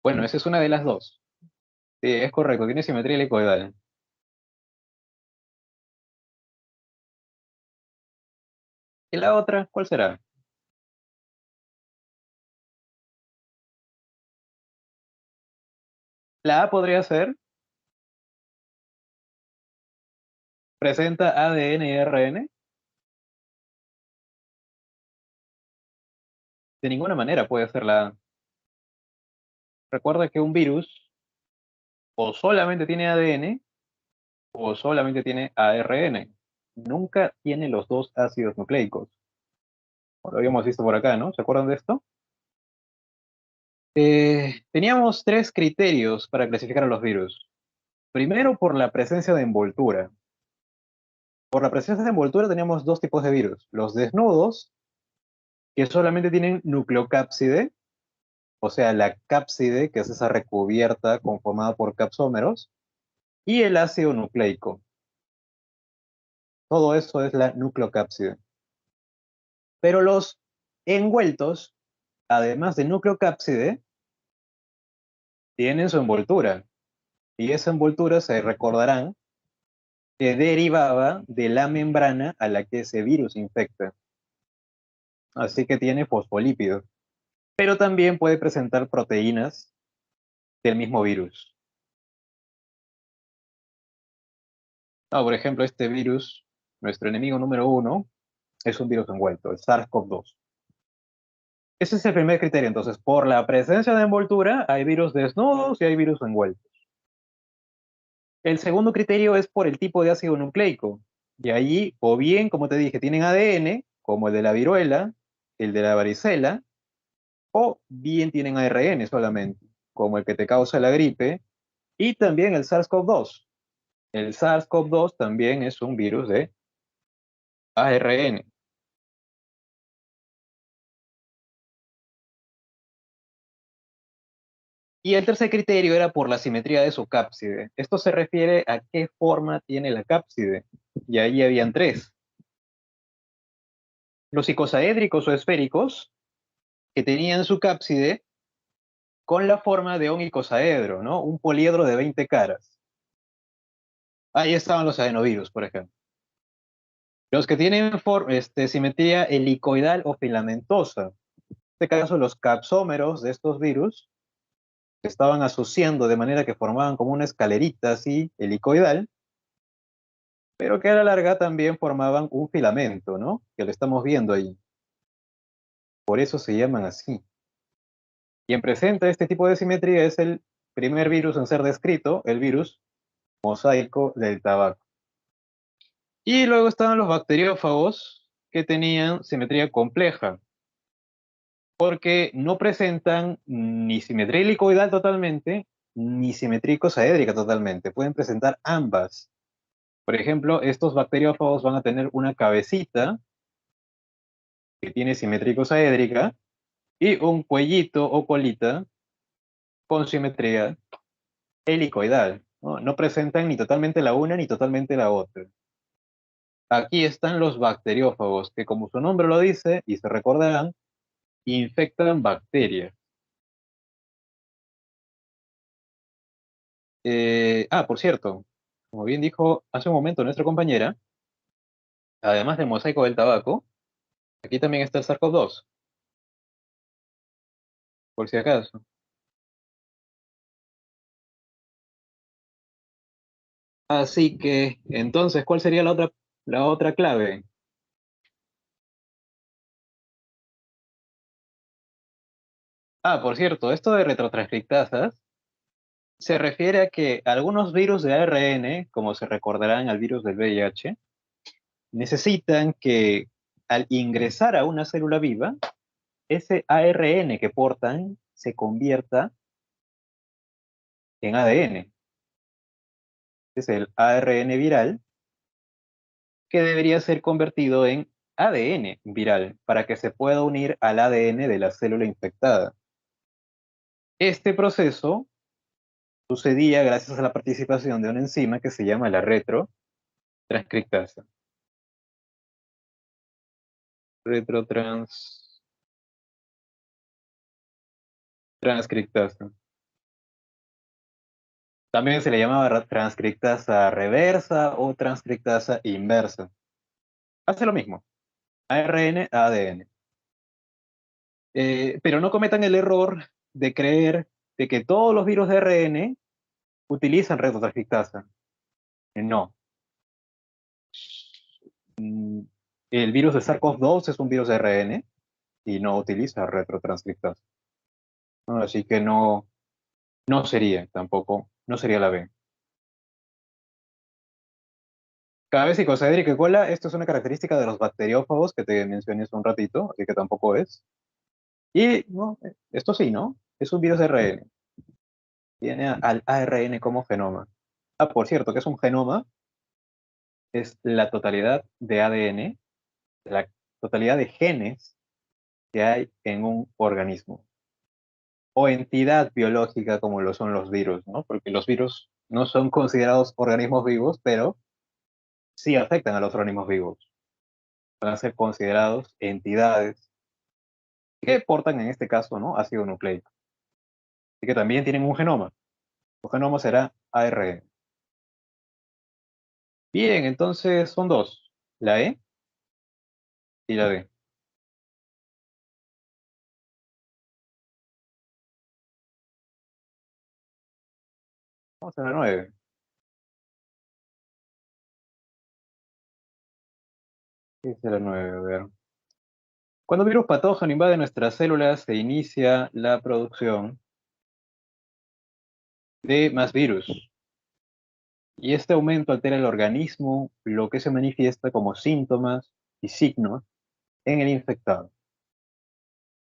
Bueno, esa es una de las dos. Sí, es correcto, tiene simetría helicoidal. ¿Y la otra? ¿Cuál será? La A podría ser, presenta ADN y RN. De ninguna manera puede ser la A. Recuerda que un virus o solamente tiene ADN o solamente tiene ARN. Nunca tiene los dos ácidos nucleicos. Lo habíamos visto por acá, ¿no? ¿Se acuerdan de esto? Teníamos tres criterios para clasificar a los virus. Primero, por la presencia de envoltura. Por la presencia de envoltura teníamos dos tipos de virus. Los desnudos, que solamente tienen nucleocápside, o sea, la cápside, que es esa recubierta conformada por capsómeros, y el ácido nucleico. Todo eso es la nucleocápside. Pero los envueltos, además de nucleocápside, tienen su envoltura. Y esa envoltura, se recordarán, que derivaba de la membrana a la que ese virus infecta. Así que tiene fosfolípidos. Pero también puede presentar proteínas del mismo virus. Por ejemplo, este virus, nuestro enemigo número uno, es un virus envuelto, el SARS-CoV-2. Ese es el primer criterio. Entonces, por la presencia de envoltura, hay virus desnudos y hay virus envueltos. El segundo criterio es por el tipo de ácido nucleico. Y allí, o bien, como te dije, tienen ADN, como el de la viruela, el de la varicela, o bien tienen ARN solamente, como el que te causa la gripe, y también el SARS-CoV-2. El SARS-CoV-2 también es un virus de ARN. Y el tercer criterio era por la simetría de su cápside. Esto se refiere a qué forma tiene la cápside. Y ahí habían tres. Los icosaédricos o esféricos, que tenían su cápside con la forma de un icosaedro, ¿no? Un poliedro de 20 caras. Ahí estaban los adenovirus, por ejemplo. Los que tienen simetría helicoidal o filamentosa. En este caso, los capsómeros de estos virus se estaban asociando de manera que formaban como una escalerita así, helicoidal, pero que a la larga también formaban un filamento, ¿no? Que lo estamos viendo ahí. Por eso se llaman así. Quien presenta este tipo de simetría es el primer virus en ser descrito, el virus mosaico del tabaco. Y luego estaban los bacteriófagos, que tenían simetría compleja, porque no presentan ni simetría helicoidal totalmente, ni simetría icosaédrica totalmente. Pueden presentar ambas. Por ejemplo, estos bacteriófagos van a tener una cabecita que tiene simetría icosaédrica y un cuellito o colita con simetría helicoidal. ¿No? No presentan ni totalmente la una ni totalmente la otra. Aquí están los bacteriófagos, que como su nombre lo dice, y se recordarán, infectan bacterias. Por cierto, como bien dijo hace un momento nuestra compañera, además del mosaico del tabaco, aquí también está el SARS-CoV-2, por si acaso. Así que, entonces, ¿cuál sería la otra clave? Por cierto, esto de retrotranscriptasas se refiere a que algunos virus de ARN, como se recordarán al virus del VIH, necesitan que al ingresar a una célula viva, ese ARN que portan se convierta en ADN. Es el ARN viral que debería ser convertido en ADN viral para que se pueda unir al ADN de la célula infectada. Este proceso sucedía gracias a la participación de una enzima que se llama la retrotranscriptasa. Retrotranscriptasa. También se le llamaba transcriptasa reversa o transcriptasa inversa. Hace lo mismo, ARN a ADN. Pero no cometan el error de creer de que todos los virus de ARN utilizan retrotranscriptasa. No. Mm, El virus de SARS-CoV-2 es un virus de ARN y no utiliza retrotranscriptasa, ¿no? Así que no, no sería tampoco, no sería la B. Cabeza icosaédrica y cola, esto es una característica de los bacteriófagos que te mencioné hace un ratito, así que tampoco es. Y no, esto sí, ¿no? Es un virus de ARN. Tiene al ARN como genoma. Por cierto, ¿qué es un genoma? Es la totalidad de ADN, la totalidad de genes que hay en un organismo. O entidad biológica como lo son los virus, ¿no? Porque los virus no son considerados organismos vivos, pero sí afectan a los organismos vivos. Van a ser considerados entidades que portan en este caso, ¿no? Ácido nucleico. Así que también tienen un genoma. Su genoma será ARN. Bien, entonces son dos, la E y la D. Vamos a la 9. ¿Qué es la 9? A ver. Cuando un virus patógeno invade nuestras células, se inicia la producción de más virus. Y este aumento altera el organismo, lo que se manifiesta como síntomas y signos en el infectado.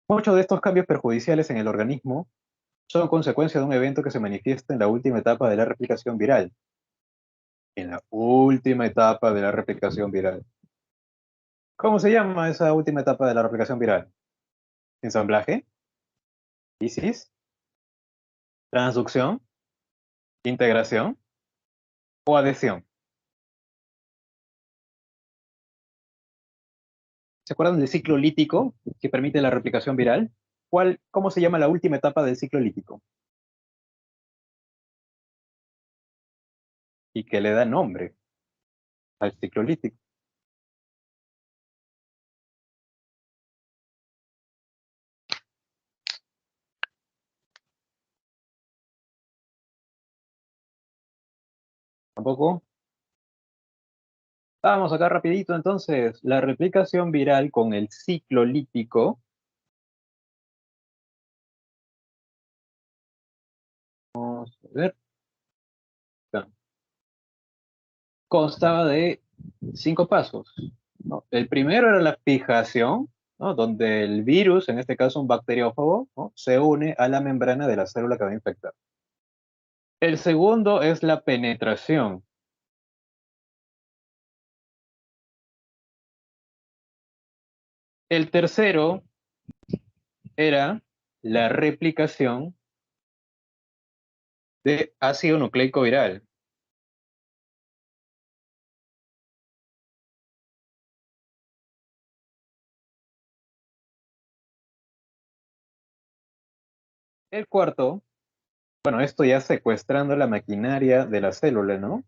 Muchos de estos cambios perjudiciales en el organismo son consecuencia de un evento que se manifiesta en la última etapa de la replicación viral. En la última etapa de la replicación viral. ¿Cómo se llama esa última etapa de la replicación viral? Ensamblaje, lisis, transducción, integración o adhesión. ¿Se acuerdan del ciclo lítico que permite la replicación viral? ¿Cómo se llama la última etapa del ciclo lítico? Y que le da nombre al ciclo lítico. ¿Tampoco? Vamos acá rapidito entonces. La replicación viral con el ciclo lítico. Vamos a ver. Constaba de 5 pasos. ¿no? El primero era la fijación, ¿no? Donde el virus, en este caso un bacteriófago, ¿no? Se une a la membrana de la célula que va a infectar. El segundo es la penetración. El tercero era la replicación de ácido nucleico viral. El cuarto, bueno, esto ya secuestrando la maquinaria de la célula, ¿no?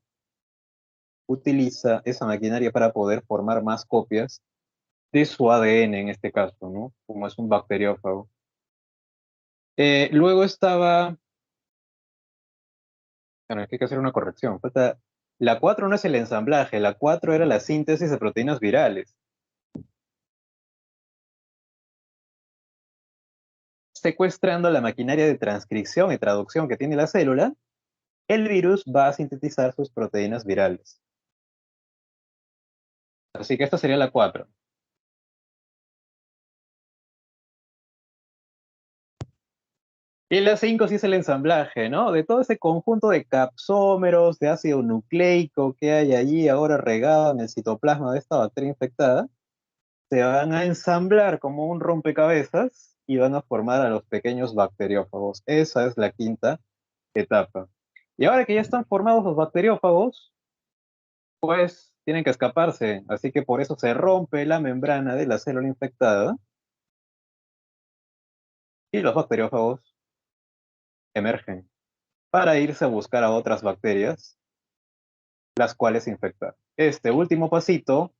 Utiliza esa maquinaria para poder formar más copias de su ADN en este caso, ¿no? Como es un bacteriófago. Luego estaba, bueno, hay que hacer una corrección. La 4 no es el ensamblaje, la 4 era la síntesis de proteínas virales. Secuestrando la maquinaria de transcripción y traducción que tiene la célula, el virus va a sintetizar sus proteínas virales. Así que esta sería la 4. Y la 5 sí es el ensamblaje, ¿no? De todo ese conjunto de capsómeros, de ácido nucleico que hay allí ahora regado en el citoplasma de esta bacteria infectada, se van a ensamblar como un rompecabezas y van a formar a los pequeños bacteriófagos. Esa es la quinta etapa. Y ahora que ya están formados los bacteriófagos, pues tienen que escaparse. Así que por eso se rompe la membrana de la célula infectada y los bacteriófagos emergen para irse a buscar a otras bacterias, las cuales infectar. Este último pasito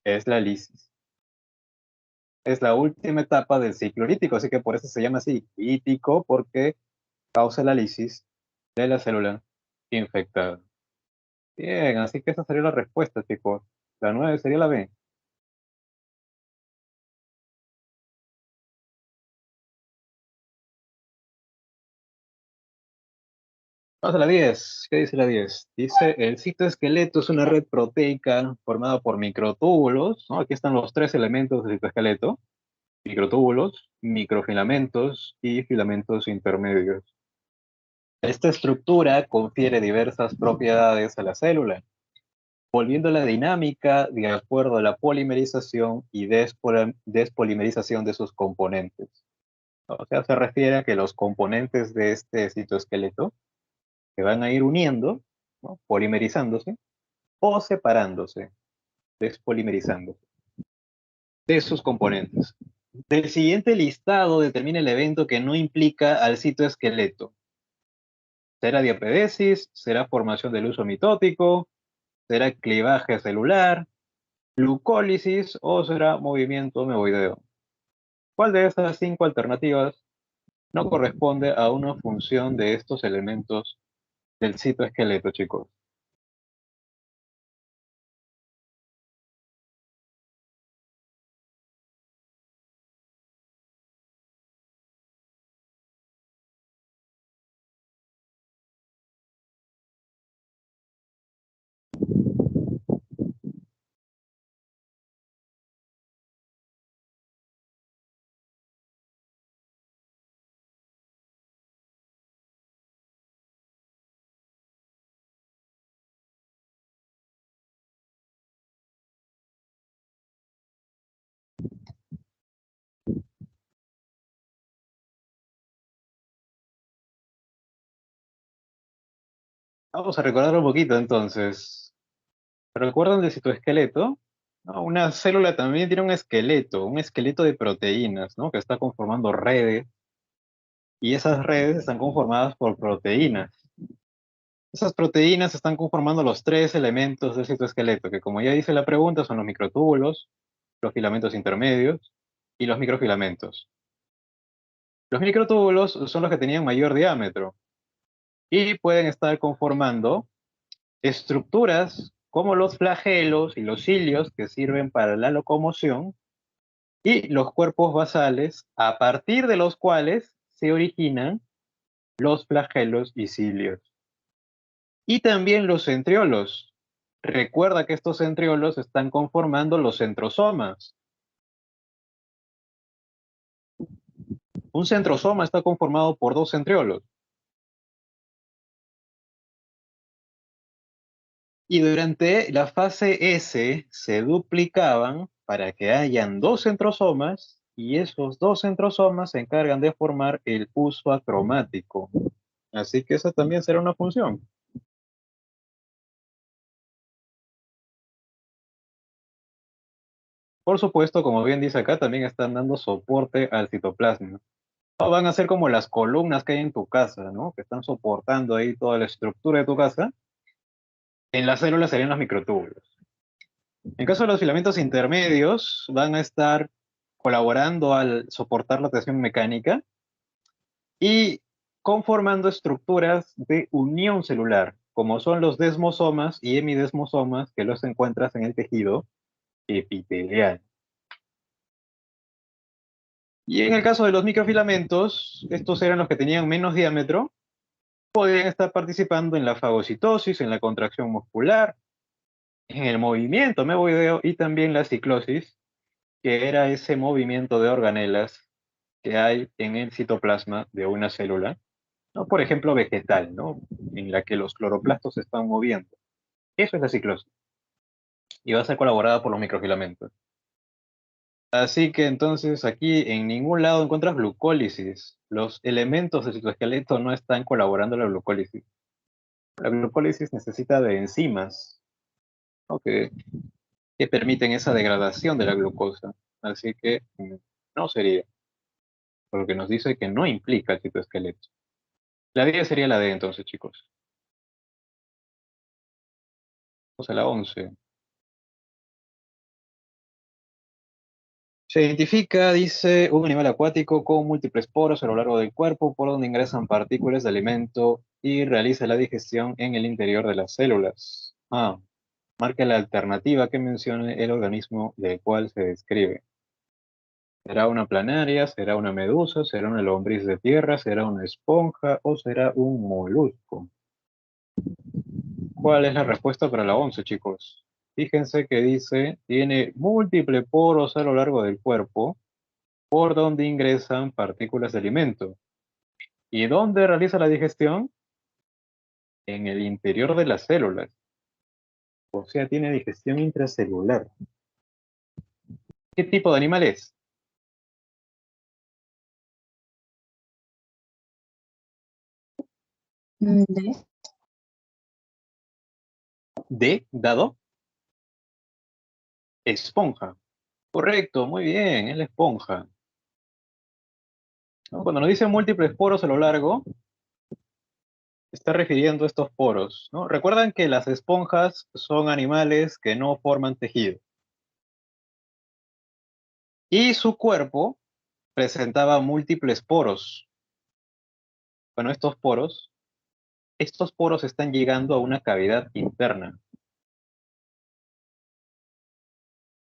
es la lisis. Es la última etapa del ciclo lítico, así que por eso se llama así, lítico, porque causa la lisis de la célula infectada. Bien, así que esa sería la respuesta, chicos. La 9 sería la B. Vamos a la 10. ¿Qué dice la 10? Dice, el citoesqueleto es una red proteica formada por microtúbulos, ¿no? Aquí están los tres elementos del citoesqueleto. Microtúbulos, microfilamentos y filamentos intermedios. Esta estructura confiere diversas propiedades a la célula, volviendo la dinámica de acuerdo a la polimerización y despolimerización de sus componentes. O sea, se refiere a que los componentes de este citoesqueleto se van a ir uniendo, ¿no? Polimerizándose o separándose, despolimerizándose de sus componentes. Del siguiente listado determina el evento que no implica al citoesqueleto. ¿Será diapedesis? ¿Será formación del uso mitótico? ¿Será clivaje celular? ¿Glucólisis? ¿O será movimiento mevoideo? ¿Cuál de estas cinco alternativas no corresponde a una función de estos elementos del citoesqueleto, chicos? Vamos a recordar un poquito entonces. ¿Recuerdan el citoesqueleto? ¿No? Una célula también tiene un esqueleto de proteínas, ¿no? Que está conformando redes, y esas redes están conformadas por proteínas. Esas proteínas están conformando los tres elementos del citoesqueleto, que como ya dice la pregunta, son los microtúbulos, los filamentos intermedios y los microfilamentos. Los microtúbulos son los que tenían mayor diámetro y pueden estar conformando estructuras como los flagelos y los cilios que sirven para la locomoción y los cuerpos basales a partir de los cuales se originan los flagelos y cilios. Y también los centriolos. Recuerda que estos centriolos están conformando los centrosomas. Un centrosoma está conformado por dos centriolos. Y durante la fase S se duplicaban para que hayan dos centrosomas y esos dos centrosomas se encargan de formar el huso acromático. Así que esa también será una función. Por supuesto, como bien dice acá, también están dando soporte al citoplasma. No van a ser como las columnas que hay en tu casa, ¿no? Que están soportando ahí toda la estructura de tu casa. En las células serían los microtúbulos. En caso de los filamentos intermedios, van a estar colaborando al soportar la tensión mecánica y conformando estructuras de unión celular, como son los desmosomas y hemidesmosomas que los encuentras en el tejido epitelial. Y en el caso de los microfilamentos, estos eran los que tenían menos diámetro, podían estar participando en la fagocitosis, en la contracción muscular, en el movimiento meboideo y también la ciclosis, que era ese movimiento de organelas que hay en el citoplasma de una célula, ¿no? Por ejemplo, vegetal, ¿no? En la que los cloroplastos se están moviendo. Eso es la ciclosis. Y va a ser colaborada por los microfilamentos. Así que entonces aquí en ningún lado encuentras glucólisis. Los elementos del citoesqueleto no están colaborando en la glucólisis. La glucólisis necesita de enzimas, ¿no? que permiten esa degradación de la glucosa. Así que no sería, porque nos dice que no implica el citoesqueleto. La 10 sería la D entonces, chicos. Vamos a la 11. Se identifica, dice, un animal acuático con múltiples poros a lo largo del cuerpo por donde ingresan partículas de alimento y realiza la digestión en el interior de las células. Marca la alternativa que mencione el organismo del cual se describe. ¿Será una planaria? ¿Será una medusa? ¿Será una lombriz de tierra? ¿Será una esponja? ¿O será un molusco? ¿Cuál es la respuesta para la 11, chicos? Fíjense que dice, tiene múltiples poros a lo largo del cuerpo por donde ingresan partículas de alimento. ¿Y dónde realiza la digestión? En el interior de las células. O sea, tiene digestión intracelular. ¿Qué tipo de animal es? De D, dado, esponja. Correcto, muy bien, es la esponja. ¿No? Cuando nos dice múltiples poros a lo largo, está refiriendo a estos poros, ¿no? Recuerdan que las esponjas son animales que no forman tejido. Y su cuerpo presentaba múltiples poros. Bueno, estos poros están llegando a una cavidad interna.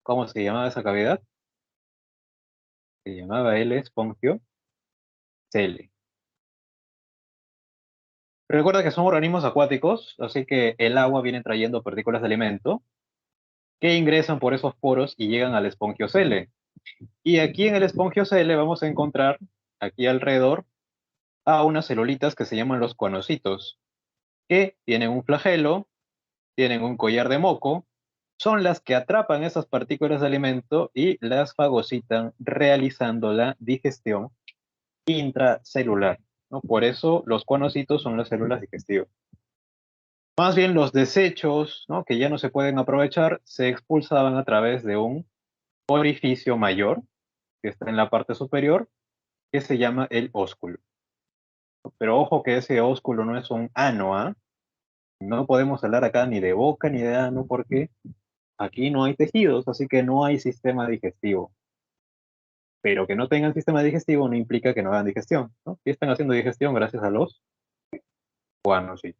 ¿Cómo se llamaba esa cavidad? Se llamaba el espongiocele. Recuerda que son organismos acuáticos, así que el agua viene trayendo partículas de alimento que ingresan por esos poros y llegan al espongiocele. Y aquí en el espongiocele vamos a encontrar, aquí alrededor, a unas celulitas que se llaman los cuanocitos, que tienen un flagelo, tienen un collar de moco, son las que atrapan esas partículas de alimento y las fagocitan realizando la digestión intracelular, ¿no? Por eso los cuanocitos son las células digestivas. Más bien los desechos, ¿no? que ya no se pueden aprovechar, se expulsaban a través de un orificio mayor, que está en la parte superior, que se llama el ósculo. Pero ojo que ese ósculo no es un ano, ¿ah? No podemos hablar acá ni de boca ni de ano porque aquí no hay tejidos, así que no hay sistema digestivo. Pero que no tengan sistema digestivo no implica que no hagan digestión, ¿no? Sí están haciendo digestión gracias a los guanos, sí.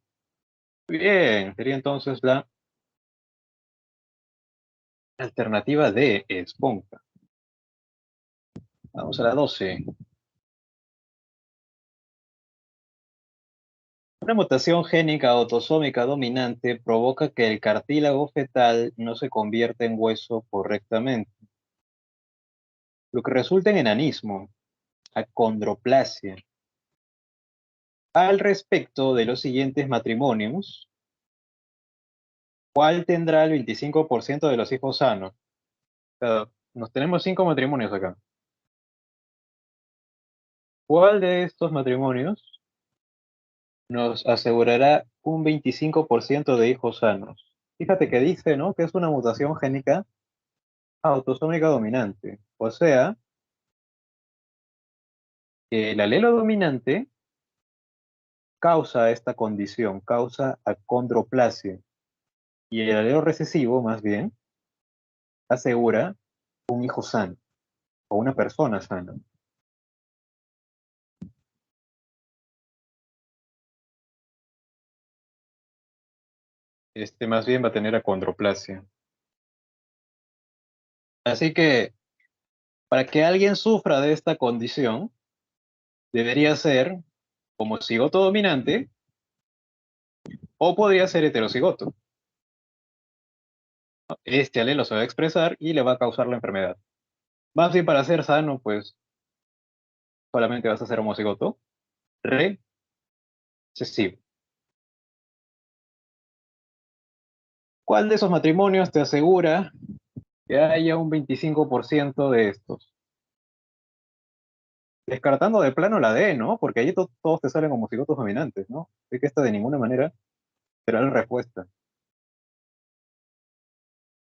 Bien, sería entonces la alternativa de esponja. Vamos a la 12. Una mutación génica autosómica dominante provoca que el cartílago fetal no se convierta en hueso correctamente, lo que resulta en enanismo, acondroplasia. Al respecto de los siguientes matrimonios, ¿cuál tendrá el 25% de los hijos sanos? O sea, nos tenemos 5 matrimonios acá. ¿Cuál de estos matrimonios nos asegurará un 25% de hijos sanos? Fíjate que dice, ¿no? Que es una mutación génica autosómica dominante. O sea, que el alelo dominante causa esta condición, causa acondroplasia. Y el alelo recesivo, más bien, asegura un hijo sano o una persona sana. Este más bien va a tener acondroplasia. Así que para que alguien sufra de esta condición, debería ser homocigoto dominante o podría ser heterocigoto. Este alelo se va a expresar y le va a causar la enfermedad. Más bien para ser sano, pues solamente vas a ser homocigoto recesivo. ¿Cuál de esos matrimonios te asegura que haya un 25% de estos? Descartando de plano la D, ¿no? Porque allí todos te salen homocigotos dominantes, ¿no? Así que esta de ninguna manera será la respuesta.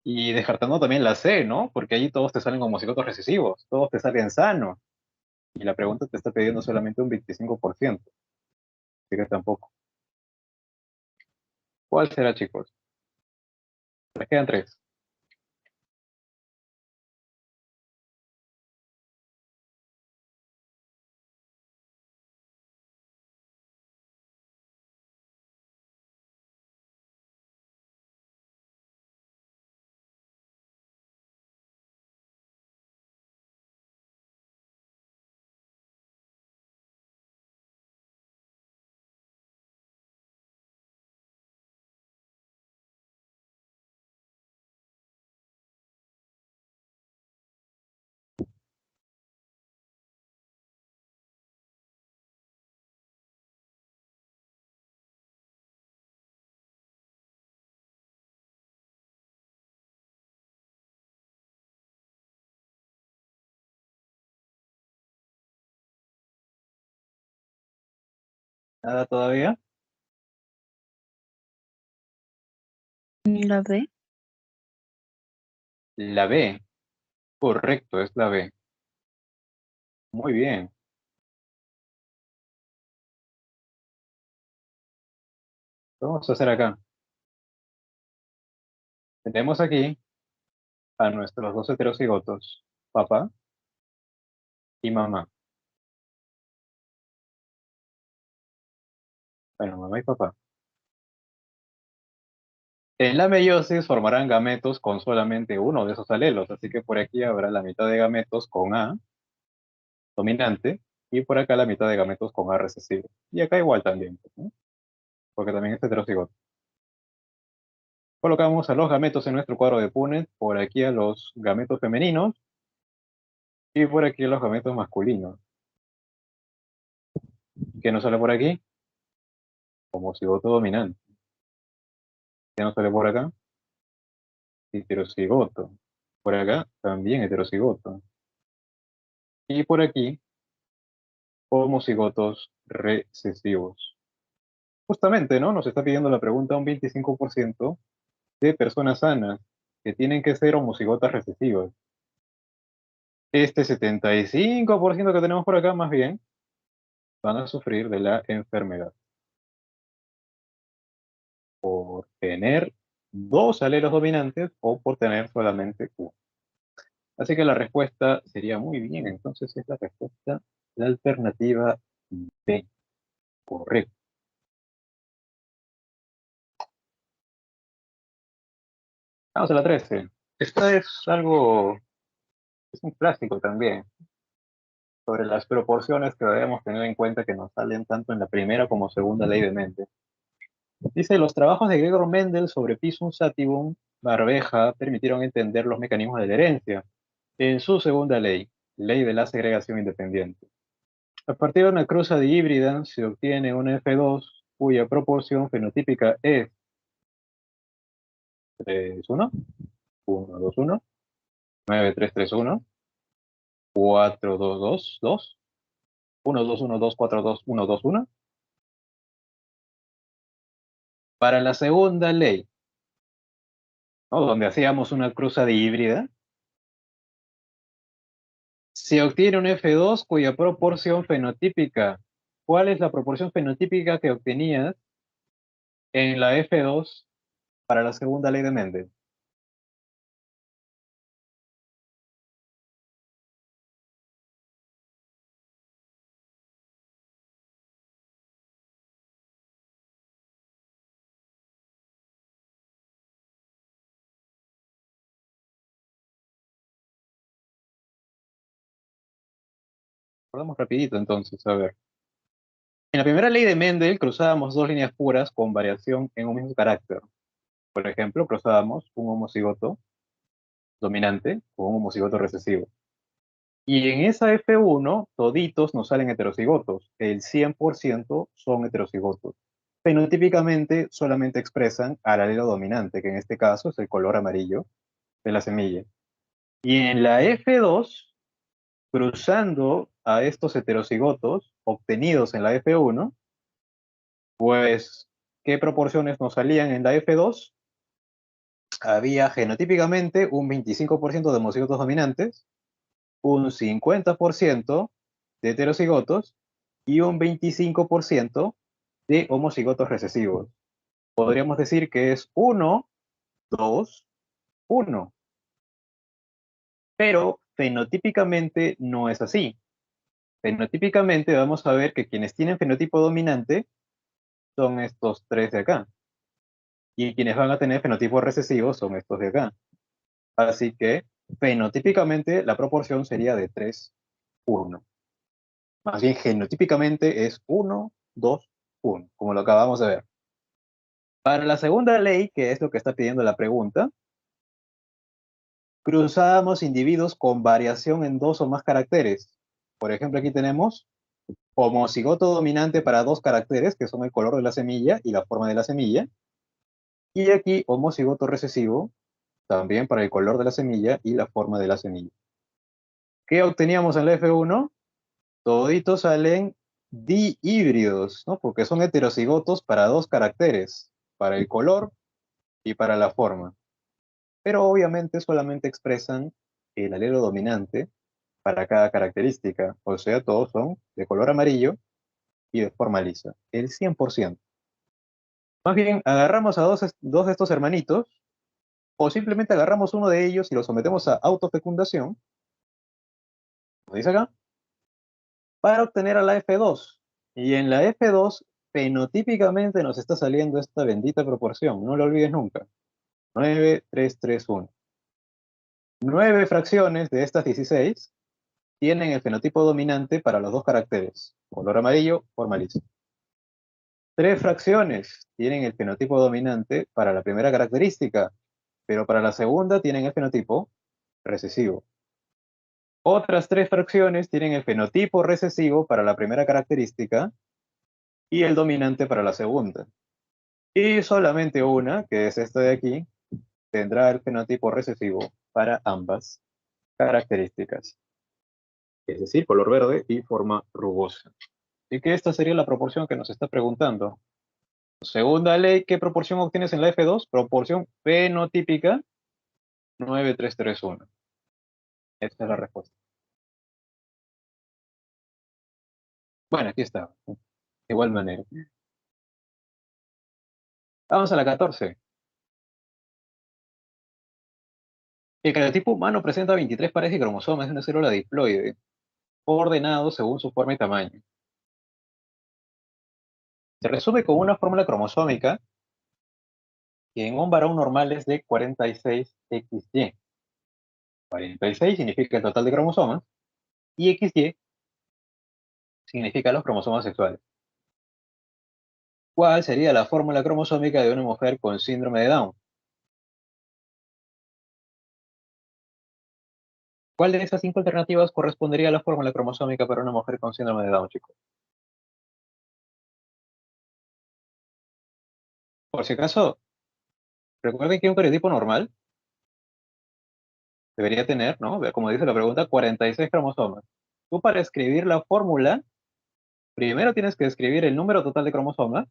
Y descartando también la C, ¿no? Porque allí todos te salen homocigotos recesivos, todos te salen sanos. Y la pregunta te está pidiendo solamente un 25%. Así que tampoco. ¿Cuál será, chicos? Les quedan tres. ¿Nada todavía? La B. La B. Correcto, es la B. Muy bien. ¿Qué vamos a hacer acá? Tenemos aquí a nuestros dos heterocigotos, papá y mamá. Bueno, mamá y papá. En la meiosis formarán gametos con solamente uno de esos alelos, así que por aquí habrá la mitad de gametos con A dominante y por acá la mitad de gametos con A recesivo. Y acá igual también, pues, ¿no? Porque también es heterocigoto. Colocamos a los gametos en nuestro cuadro de Punnett, por aquí a los gametos femeninos y por aquí a los gametos masculinos. ¿Qué nos sale por aquí? Homocigoto dominante. ¿Qué nos sale por acá? Heterocigoto. Por acá también heterocigoto. Y por aquí, homocigotos recesivos. Justamente, ¿no? Nos está pidiendo la pregunta un 25% de personas sanas que tienen que ser homocigotas recesivas. Este 75% que tenemos por acá, más bien, van a sufrir de la enfermedad por tener dos alelos dominantes o por tener solamente uno. Así que la respuesta sería muy bien, entonces es la respuesta, la alternativa B, correcto. Vamos a la 13. Esta es algo, es un clásico también. sobre las proporciones que debemos tener en cuenta que nos salen tanto en la primera como segunda ley de Mendel. Dice, los trabajos de Gregor Mendel sobre Pisum Sativum Barbeja permitieron entender los mecanismos de la herencia en su segunda ley, ley de la segregación independiente. A partir de una cruza de híbrida se obtiene una F2 cuya proporción fenotípica es 3, 1, 1, 2, 1, 9, 3, 3, 1, 4, 2, 2, 2, 1, 2, 1, 2, 4, 2, 1, 2, 1. Para la segunda ley, ¿no? Donde hacíamos una cruza de híbrida, se obtiene un F2 cuya proporción fenotípica. ¿Cuál es la proporción fenotípica que obtenías en la F2 para la segunda ley de Mendel? Vamos rapidito entonces, a ver. En la primera ley de Mendel cruzábamos dos líneas puras con variación en un mismo carácter. Por ejemplo, cruzábamos un homocigoto dominante con un homocigoto recesivo. Y en esa F1, toditos nos salen heterocigotos. El 100% son heterocigotos. Fenotípicamente solamente expresan al alelo dominante, que en este caso es el color amarillo de la semilla. Y en la F2, cruzando a estos heterocigotos obtenidos en la F1, pues, ¿qué proporciones nos salían en la F2? Había genotípicamente un 25% de homocigotos dominantes, un 50% de heterocigotos y un 25% de homocigotos recesivos. Podríamos decir que es 1, 2, 1. Pero fenotípicamente no es así. Fenotípicamente vamos a ver que quienes tienen fenotipo dominante son estos tres de acá. Y quienes van a tener fenotipo recesivo son estos de acá. Así que fenotípicamente la proporción sería de 3, 1. Más bien genotípicamente es 1, 2, 1, como lo acabamos de ver. Para la segunda ley, que es lo que está pidiendo la pregunta, cruzamos individuos con variación en dos o más caracteres. Por ejemplo, aquí tenemos homocigoto dominante para dos caracteres, que son el color de la semilla y la forma de la semilla. Y aquí homocigoto recesivo, también para el color de la semilla y la forma de la semilla. ¿Qué obteníamos en la F1? Toditos salen dihíbridos, ¿no? Porque son heterocigotos para dos caracteres, para el color y para la forma. Pero obviamente solamente expresan el alelo dominante para cada característica, o sea, todos son de color amarillo y de forma lisa, el 100%. Más bien, agarramos a dos de estos hermanitos, o simplemente agarramos uno de ellos y lo sometemos a autofecundación, como dice acá, para obtener a la F2. Y en la F2, fenotípicamente nos está saliendo esta bendita proporción, no lo olvides nunca. 9, 3, 3, 1. 9 fracciones de estas 16 tienen el fenotipo dominante para los dos caracteres, color amarillo, forma lisa. 3 fracciones tienen el fenotipo dominante para la primera característica, pero para la segunda tienen el fenotipo recesivo. Otras 3 fracciones tienen el fenotipo recesivo para la primera característica y el dominante para la segunda. Y solamente una, que es esta de aquí, tendrá el fenotipo recesivo para ambas características. Es decir, color verde y forma rugosa. Y que esta sería la proporción que nos está preguntando. Segunda ley, ¿qué proporción obtienes en la F2? Proporción fenotípica 9331. Esta es la respuesta. Bueno, aquí está. De igual manera. Vamos a la 14. El cariotipo humano presenta 23 pares de cromosomas de una célula diploide, ordenados según su forma y tamaño. Se resume con una fórmula cromosómica que en un varón normal es de 46XY. 46 significa el total de cromosomas y XY significa los cromosomas sexuales. ¿Cuál sería la fórmula cromosómica de una mujer con síndrome de Down? ¿Cuál de esas 5 alternativas correspondería a la fórmula cromosómica para una mujer con síndrome de Down, chicos? Por si acaso, recuerden que un cariotipo normal debería tener, ¿no? Como dice la pregunta, 46 cromosomas. Tú para escribir la fórmula, primero tienes que escribir el número total de cromosomas,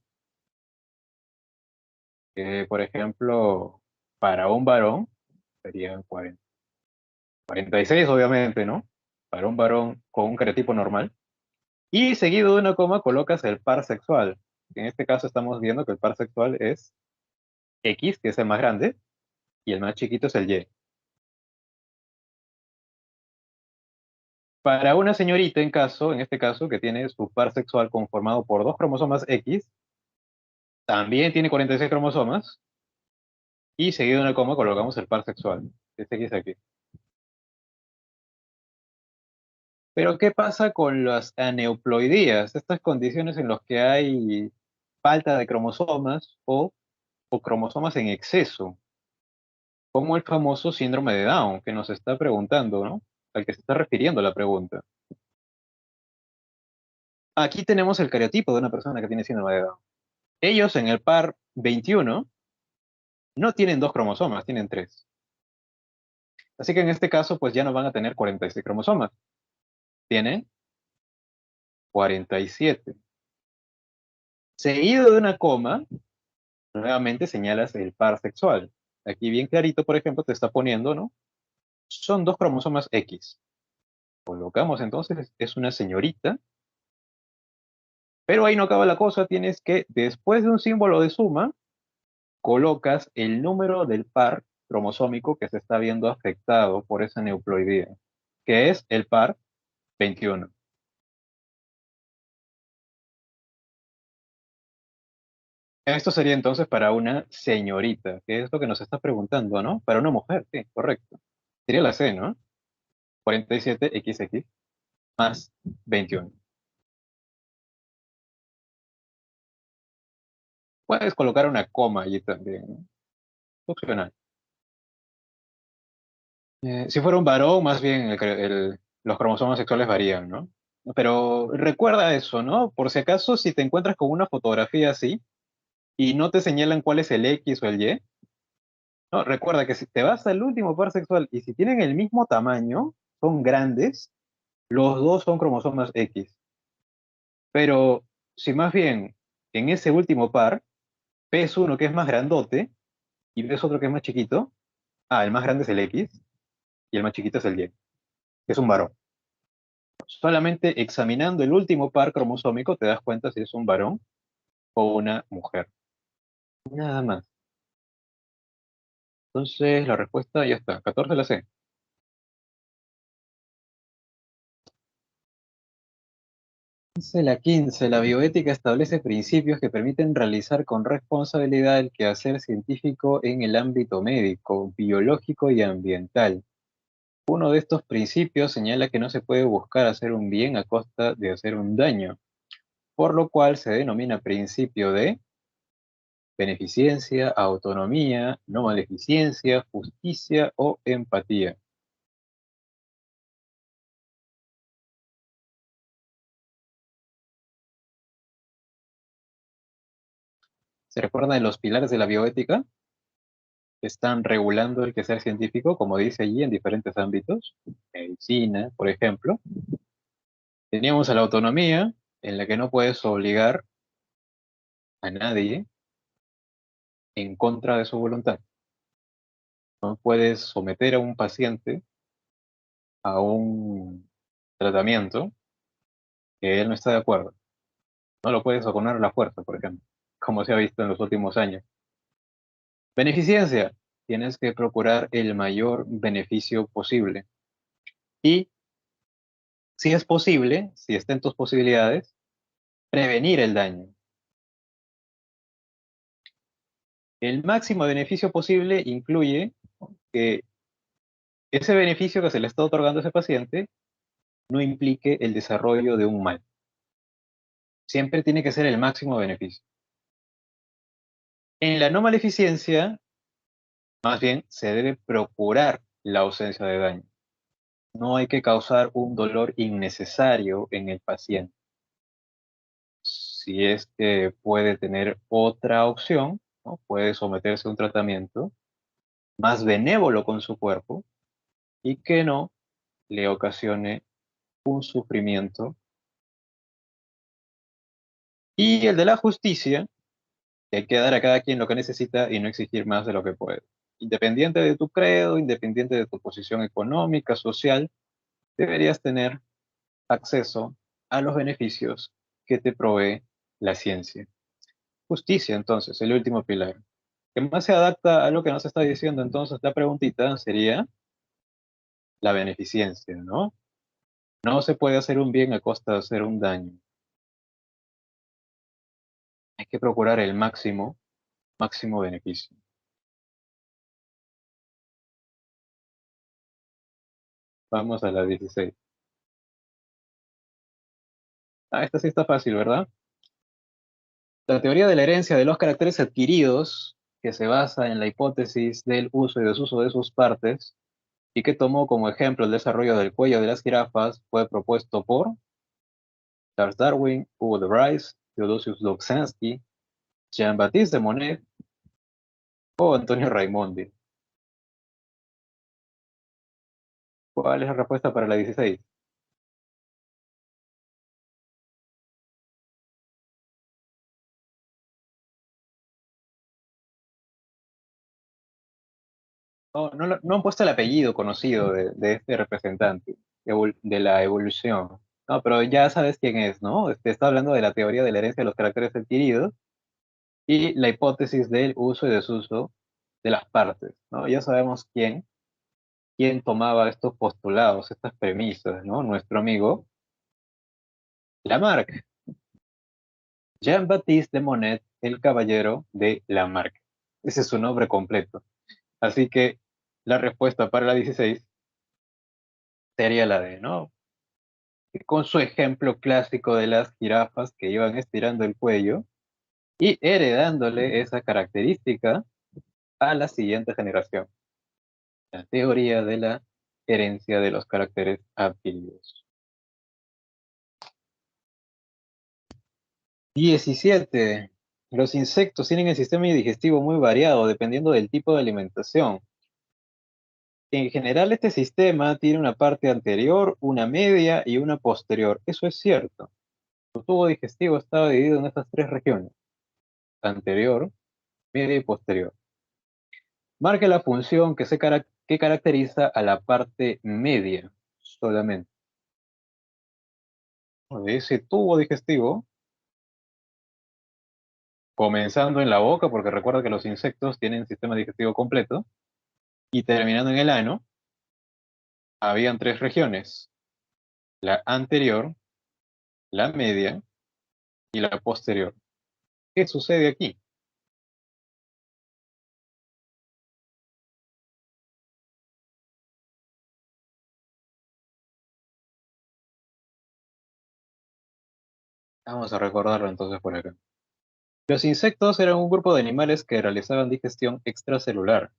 que por ejemplo, para un varón serían 46, obviamente, ¿no? Para un varón con un cariotipo normal. Y seguido de una coma colocas el par sexual. En este caso estamos viendo que el par sexual es X, que es el más grande, y el más chiquito es el Y. Para una señorita, en este caso, que tiene su par sexual conformado por 2 cromosomas X, también tiene 46 cromosomas, y seguido de una coma colocamos el par sexual, que es X aquí. Pero, ¿qué pasa con las aneuploidías? Estas condiciones en las que hay falta de cromosomas o cromosomas en exceso, como el famoso síndrome de Down, que nos está preguntando, ¿no? Al que se está refiriendo la pregunta. Aquí tenemos el cariotipo de una persona que tiene síndrome de Down. Ellos en el par 21 no tienen 2 cromosomas, tienen 3. Así que en este caso, pues ya no van a tener 46 cromosomas, tienen 47. Seguido de una coma, nuevamente señalas el par sexual. Aquí bien clarito, por ejemplo, te está poniendo, ¿no? Son 2 cromosomas X. Colocamos entonces, es una señorita, pero ahí no acaba la cosa, tienes que, después de un símbolo de suma, colocas el número del par cromosómico que se está viendo afectado por esa neuploidía, que es el par 21. Esto sería entonces para una señorita, que es lo que nos está preguntando, ¿no? Para una mujer, sí, correcto. Sería la C, ¿no? 47XX más 21. Puedes colocar una coma allí también, ¿no? Opcional. Si fuera un varón, más bien los cromosomas sexuales varían, ¿no? Pero recuerda eso, ¿no? Por si acaso, si te encuentras con una fotografía así y no te señalan cuál es el X o el Y, no, recuerda que si te vas al último par sexual y si tienen el mismo tamaño, son grandes, los dos son cromosomas X. Pero si más bien en ese último par ves uno que es más grandote y ves otro que es más chiquito, el más grande es el X y el más chiquito es el Y, que es un varón. Solamente examinando el último par cromosómico te das cuenta si es un varón o una mujer. Nada más. Entonces la respuesta ya está. 14 la C. Dice la 15. La bioética establece principios que permiten realizar con responsabilidad el quehacer científico en el ámbito médico, biológico y ambiental. Uno de estos principios señala que no se puede buscar hacer un bien a costa de hacer un daño, por lo cual se denomina principio de beneficencia, autonomía, no maleficencia, justicia o empatía. ¿Se recuerdan de los pilares de la bioética? Están regulando el quehacer científico, como dice allí, en diferentes ámbitos. Medicina, por ejemplo. Teníamos a la autonomía, en la que no puedes obligar a nadie en contra de su voluntad. No puedes someter a un paciente a un tratamiento que él no está de acuerdo. No lo puedes oponer a la fuerza, por ejemplo, como se ha visto en los últimos años. Beneficencia. Tienes que procurar el mayor beneficio posible. Y, si es posible, si está en tus posibilidades, prevenir el daño. El máximo beneficio posible incluye que ese beneficio que se le está otorgando a ese paciente no implique el desarrollo de un mal. siempre tiene que ser el máximo beneficio. En la no maleficencia, más bien, se debe procurar la ausencia de daño. No hay que causar un dolor innecesario en el paciente. Si es que puede tener otra opción, ¿no? Puede someterse a un tratamiento más benévolo con su cuerpo y que no le ocasione un sufrimiento. Y el de la justicia, que hay que dar a cada quien lo que necesita y no exigir más de lo que puede. Independiente de tu credo, independiente de tu posición económica, social, deberías tener acceso a los beneficios que te provee la ciencia. Justicia, entonces, el último pilar. Que más se adapta a lo que nos está diciendo entonces la preguntita sería la beneficencia, ¿no? No se puede hacer un bien a costa de hacer un daño. Hay que procurar el máximo beneficio. Vamos a la 16. Esta sí está fácil, ¿verdad? La teoría de la herencia de los caracteres adquiridos, que se basa en la hipótesis del uso y desuso de sus partes, y que tomó como ejemplo el desarrollo del cuello de las jirafas, fue propuesto por Charles Darwin, Hugo de Vries, Theodosius Lobzensky, Jean-Baptiste de Monnet o Antonio Raimondi. ¿Cuál es la respuesta para la 16? No, no han puesto el apellido conocido de este representante de la evolución. No, pero ya sabes quién es, ¿no? Está hablando de la teoría de la herencia de los caracteres adquiridos y la hipótesis del uso y desuso de las partes, ¿no? Ya sabemos quién tomaba estos postulados, estas premisas, ¿no? Nuestro amigo Lamarck, Jean-Baptiste de Monnet, el caballero de Lamarck. Ese es su nombre completo. Así que la respuesta para la 16 sería la D, ¿no? Con su ejemplo clásico de las jirafas que iban estirando el cuello y heredándole esa característica a la siguiente generación. La teoría de la herencia de los caracteres adquiridos. 17. Los insectos tienen el sistema digestivo muy variado dependiendo del tipo de alimentación. En general, este sistema tiene una parte anterior, una media y una posterior. Eso es cierto. Su tubo digestivo está dividido en estas tres regiones: anterior, media y posterior. Marca la función que caracteriza a la parte media solamente. De ese tubo digestivo, comenzando en la boca, porque recuerda que los insectos tienen sistema digestivo completo, y terminando en el ano, habían tres regiones: la anterior, la media y la posterior. ¿Qué sucede aquí? Vamos a recordarlo entonces por acá. Los insectos eran un grupo de animales que realizaban digestión extracelular.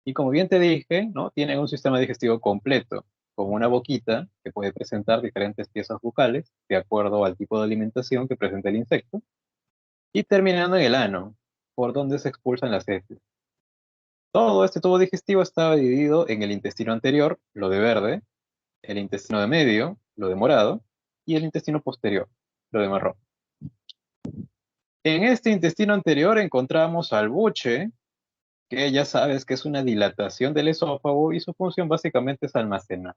Y como bien te dije, ¿no? Tienen un sistema digestivo completo, con una boquita que puede presentar diferentes piezas bucales, de acuerdo al tipo de alimentación que presenta el insecto, y terminando en el ano, por donde se expulsan las heces. Todo este tubo digestivo estaba dividido en el intestino anterior, lo de verde, el intestino de medio, lo de morado, y el intestino posterior, lo de marrón. En este intestino anterior encontramos al buche, que ya sabes que es una dilatación del esófago y su función básicamente es almacenar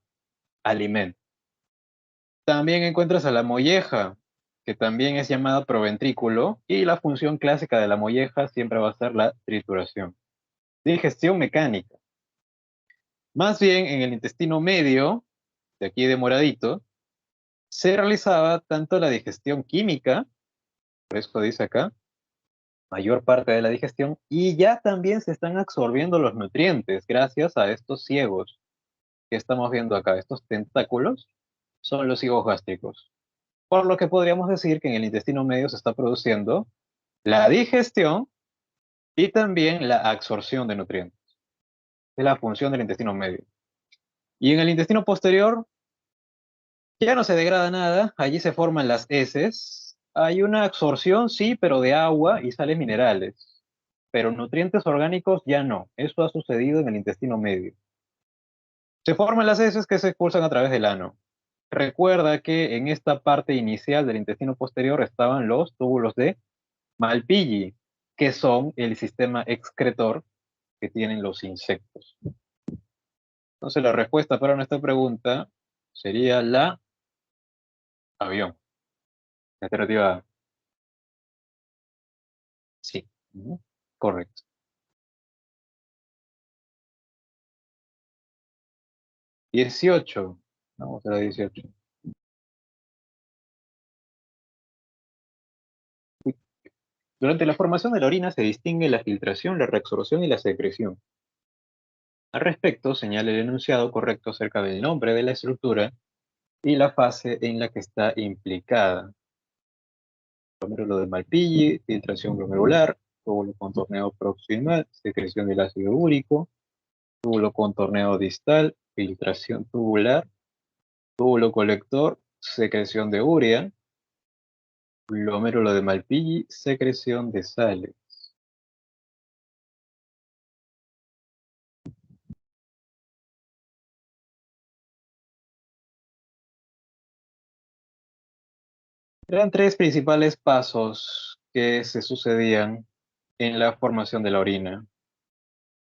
alimento. También encuentras a la molleja, que también es llamada proventrículo, y la función clásica de la molleja siempre va a ser la trituración. Digestión mecánica. Más bien en el intestino medio, de aquí de moradito, se realizaba tanto la digestión química, por eso dice acá, mayor parte de la digestión, y ya también se están absorbiendo los nutrientes gracias a estos ciegos que estamos viendo acá. Estos tentáculos son los higos gástricos. Por lo que podríamos decir que en el intestino medio se está produciendo la digestión y también la absorción de nutrientes. Es la función del intestino medio. Y en el intestino posterior ya no se degrada nada, allí se forman las heces. Hay una absorción, sí, pero de agua y sales minerales. Pero nutrientes orgánicos ya no. Eso ha sucedido en el intestino medio. Se forman las heces que se expulsan a través del ano. Recuerda que en esta parte inicial del intestino posterior estaban los túbulos de Malpighi, que son el sistema excretor que tienen los insectos. Entonces la respuesta para nuestra pregunta sería la avión. Alternativa A. Sí. Ujú. Correcto. 18. Vamos a la 18. Durante la formación de la orina se distingue la filtración, la reabsorción y la secreción. Al respecto, señala el enunciado correcto acerca del nombre de la estructura y la fase en la que está implicada. Glomérulo de Malpighi, filtración glomerular, túbulo con torneo proximal, secreción del ácido úrico, túbulo con torneo distal, filtración tubular, túbulo colector, secreción de urea, glomérulo de Malpighi, secreción de sales. Eran tres principales pasos que se sucedían en la formación de la orina.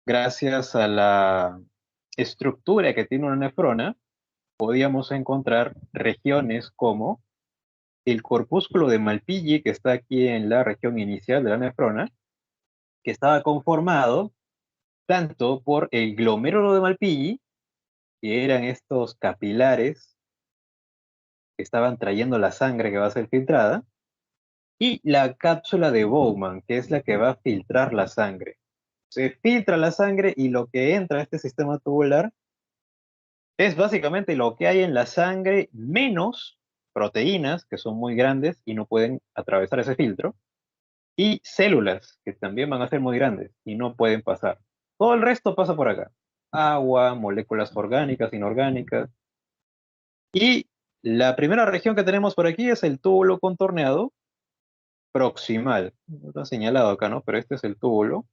Gracias a la estructura que tiene una nefrona, podíamos encontrar regiones como el corpúsculo de Malpighi, que está aquí en la región inicial de la nefrona, que estaba conformado tanto por el glomérulo de Malpighi, que eran estos capilares que estaban trayendo la sangre que va a ser filtrada, y la cápsula de Bowman, que es la que va a filtrar la sangre. Se filtra la sangre y lo que entra a este sistema tubular es básicamente lo que hay en la sangre menos proteínas, que son muy grandes y no pueden atravesar ese filtro, y células, que también van a ser muy grandes y no pueden pasar. Todo el resto pasa por acá. Agua, moléculas orgánicas, inorgánicas. Y la primera región que tenemos por aquí es el túbulo contorneado proximal. No está señalado acá, ¿no? Pero este es el túbulo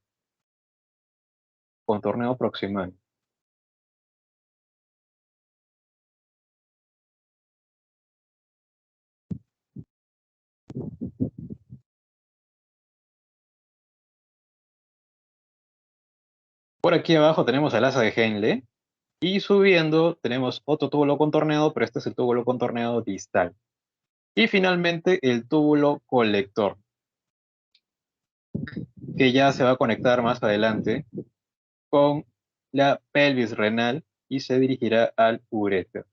contorneo proximal. Por aquí abajo tenemos el asa de Henle y subiendo tenemos otro túbulo contorneado, pero este es el túbulo contorneado distal. Y finalmente el túbulo colector, que ya se va a conectar más adelante con la pelvis renal y se dirigirá al uréter.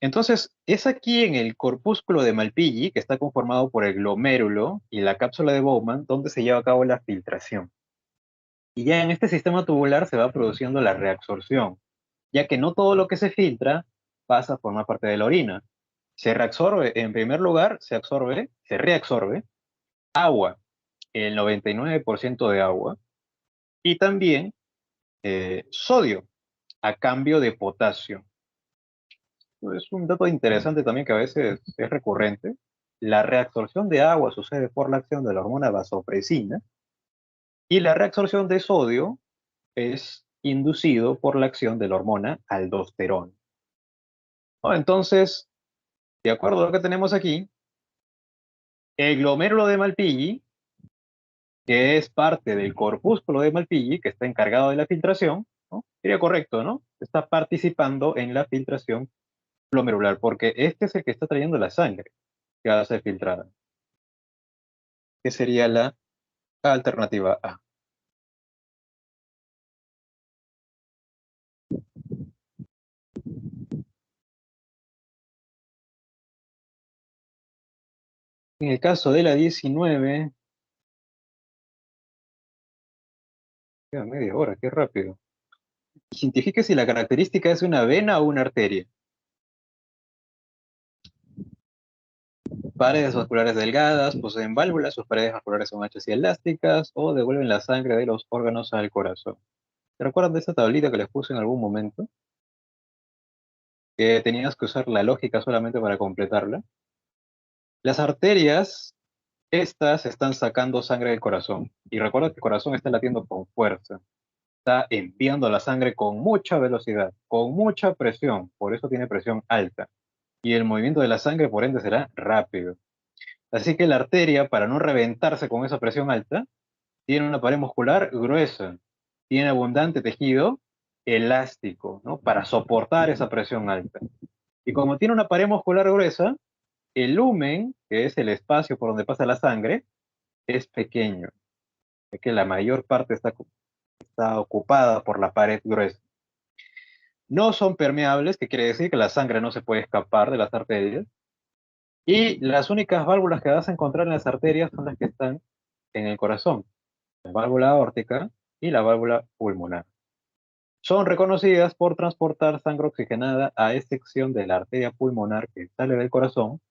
Entonces, es aquí en el corpúsculo de Malpighi, que está conformado por el glomérulo y la cápsula de Bowman, donde se lleva a cabo la filtración. Y ya en este sistema tubular se va produciendo la reabsorción, ya que no todo lo que se filtra pasa a formar parte de la orina. Se reabsorbe, en primer lugar, se reabsorbe agua, el 99% de agua, y también sodio, a cambio de potasio. Es un dato interesante también que a veces es recurrente. La reabsorción de agua sucede por la acción de la hormona vasopresina y la reabsorción de sodio es inducido por la acción de la hormona aldosterona. ¿No? Entonces, de acuerdo a lo que tenemos aquí, el glomérulo de Malpighi, que es parte del corpúsculo de Malpighi, que está encargado de la filtración, ¿no? Sería correcto, ¿no? Está participando en la filtración glomerular, porque este es el que está trayendo la sangre que va a ser filtrada, que sería la alternativa A. En el caso de la 19, queda media hora, qué rápido. Identifique si la característica es una vena o una arteria. Paredes vasculares delgadas, poseen válvulas, sus paredes vasculares son anchas y elásticas, o devuelven la sangre de los órganos al corazón. ¿Se recuerdan de esa tablita que les puse en algún momento? Que tenías que usar la lógica solamente para completarla. Las arterias, estas están sacando sangre del corazón. Y recuerda que el corazón está latiendo con fuerza. Está enviando la sangre con mucha velocidad, con mucha presión. Por eso tiene presión alta. Y el movimiento de la sangre, por ende, será rápido. Así que la arteria, para no reventarse con esa presión alta, tiene una pared muscular gruesa, tiene abundante tejido elástico, ¿no? Para soportar esa presión alta. Y como tiene una pared muscular gruesa, el lumen, que es el espacio por donde pasa la sangre, es pequeño, ya que la mayor parte está ocupada por la pared gruesa. No son permeables, que quiere decir que la sangre no se puede escapar de las arterias, y las únicas válvulas que vas a encontrar en las arterias son las que están en el corazón, la válvula aórtica y la válvula pulmonar. Son reconocidas por transportar sangre oxigenada a excepción de la arteria pulmonar que sale del corazón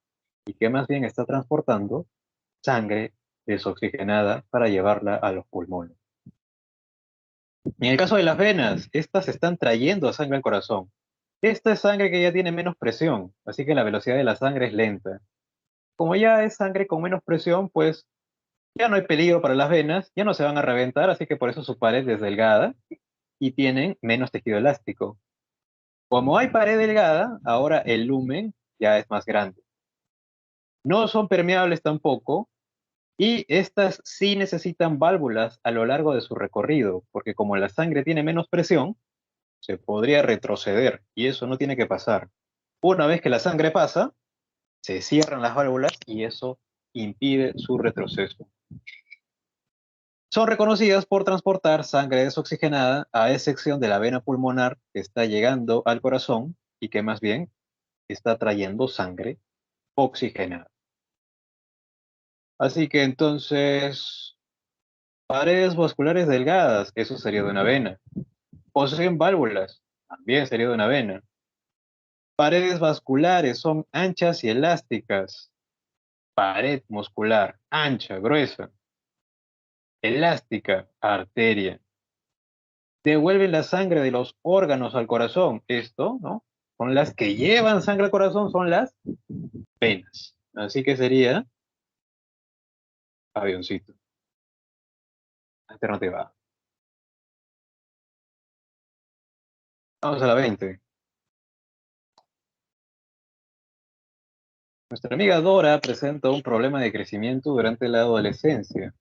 y que más bien está transportando sangre desoxigenada para llevarla a los pulmones. En el caso de las venas, estas están trayendo sangre al corazón. Esta es sangre que ya tiene menos presión, así que la velocidad de la sangre es lenta. Como ya es sangre con menos presión, pues ya no hay peligro para las venas, ya no se van a reventar, así que por eso su pared es delgada y tienen menos tejido elástico. Como hay pared delgada, ahora el lumen ya es más grande. No son permeables tampoco, y estas sí necesitan válvulas a lo largo de su recorrido, porque como la sangre tiene menos presión, se podría retroceder, y eso no tiene que pasar. Una vez que la sangre pasa, se cierran las válvulas y eso impide su retroceso. Son reconocidas por transportar sangre desoxigenada, a excepción de la vena pulmonar que está llegando al corazón y que más bien está trayendo sangre oxigenada. Así que entonces, paredes vasculares delgadas, eso sería de una vena. Poseen válvulas, también sería de una vena. Paredes vasculares son anchas y elásticas. Pared muscular, ancha, gruesa. Elástica, arteria. Devuelven la sangre de los órganos al corazón. Esto, ¿no? Son las que llevan sangre al corazón, son las venas. Así que sería avioncito. Alternativa A. Vamos a la 20. Nuestra amiga Dora presenta un problema de crecimiento durante la adolescencia.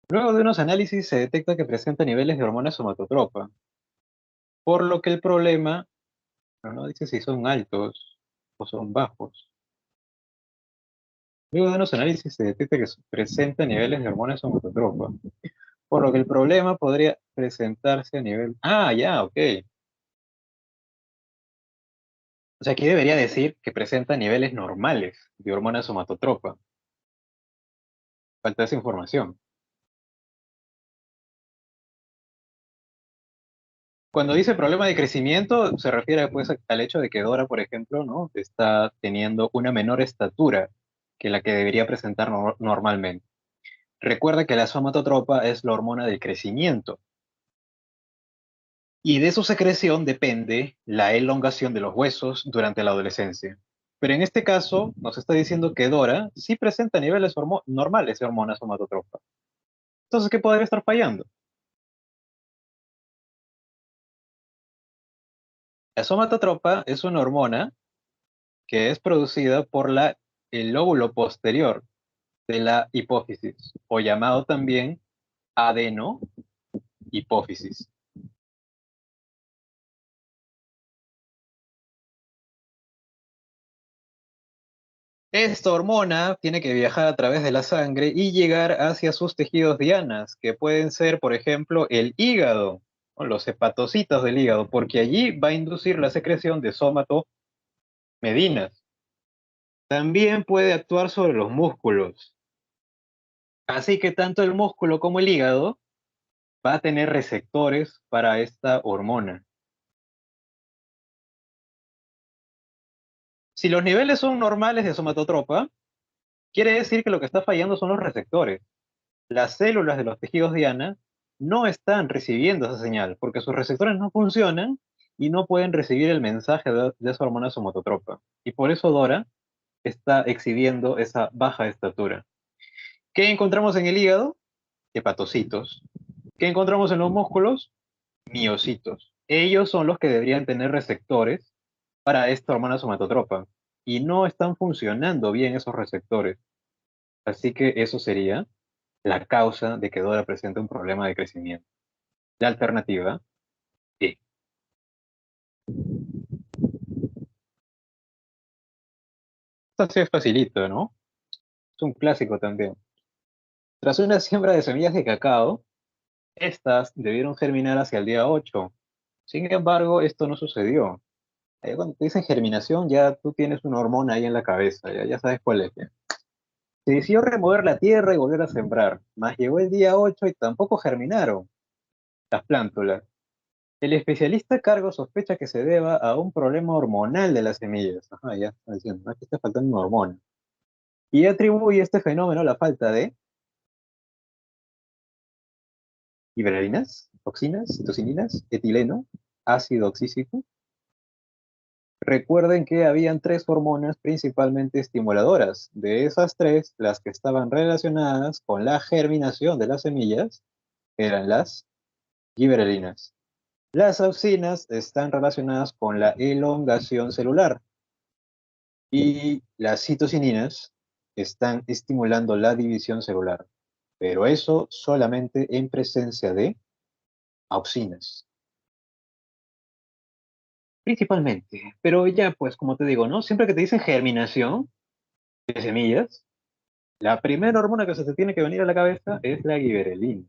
Luego de unos análisis se detecta que presenta niveles de hormona somatotropa, por lo que el problema, pero no dice si son altos o son bajos. Luego de unos análisis se detecta que presenta niveles de hormona somatotropa, por lo que el problema podría presentarse a nivel... Ah, ya, ok. O sea, aquí debería decir que presenta niveles normales de hormona somatotropa. Falta esa información. Cuando dice problema de crecimiento, se refiere pues al hecho de que Dora, por ejemplo, ¿no? Está teniendo una menor estatura que la que debería presentar normalmente. Recuerda que la somatotropa es la hormona del crecimiento y de su secreción depende la elongación de los huesos durante la adolescencia. Pero en este caso nos está diciendo que Dora sí presenta niveles normales de hormona somatotropa. Entonces, ¿qué podría estar fallando? La somatotropa es una hormona que es producida por el lóbulo posterior de la hipófisis, o llamado también adenohipófisis. Esta hormona tiene que viajar a través de la sangre y llegar hacia sus tejidos dianas, que pueden ser, por ejemplo, el hígado, o los hepatocitos del hígado, porque allí va a inducir la secreción de somatomedinas. También puede actuar sobre los músculos. Así que tanto el músculo como el hígado va a tener receptores para esta hormona. Si los niveles son normales de somatotropa, quiere decir que lo que está fallando son los receptores. Las células de los tejidos diana no están recibiendo esa señal porque sus receptores no funcionan y no pueden recibir el mensaje de esa hormona somatotropa. Y por eso Dora está exhibiendo esa baja estatura. ¿Qué encontramos en el hígado? Hepatocitos. ¿Qué encontramos en los músculos? Miocitos. Ellos son los que deberían tener receptores para esta hormona somatotropa y no están funcionando bien esos receptores. Así que eso sería la causa de que Dora presente un problema de crecimiento. La alternativa E. Esto sí es facilito, ¿no? Es un clásico también. Tras una siembra de semillas de cacao, estas debieron germinar hacia el día 8. Sin embargo, esto no sucedió. Cuando te dicen germinación, ya tú tienes una hormona ahí en la cabeza, ya sabes cuál es. Ya. Se decidió remover la tierra y volver a sembrar, mas llegó el día 8 y tampoco germinaron las plántulas. El especialista a cargo sospecha que se deba a un problema hormonal de las semillas. Ajá, ya está diciendo, ¿no? Aquí está faltando una hormona. Y atribuye este fenómeno a la falta de giberelinas, toxinas, citocininas, etileno, ácido oxícico. Recuerden que habían tres hormonas principalmente estimuladoras. De esas tres, las que estaban relacionadas con la germinación de las semillas eran las giberelinas. Las auxinas están relacionadas con la elongación celular y las citocininas están estimulando la división celular, pero eso solamente en presencia de auxinas, principalmente. Pero ya, pues, como te digo, ¿no? Siempre que te dicen germinación de semillas, la primera hormona que se te tiene que venir a la cabeza es la giberelina.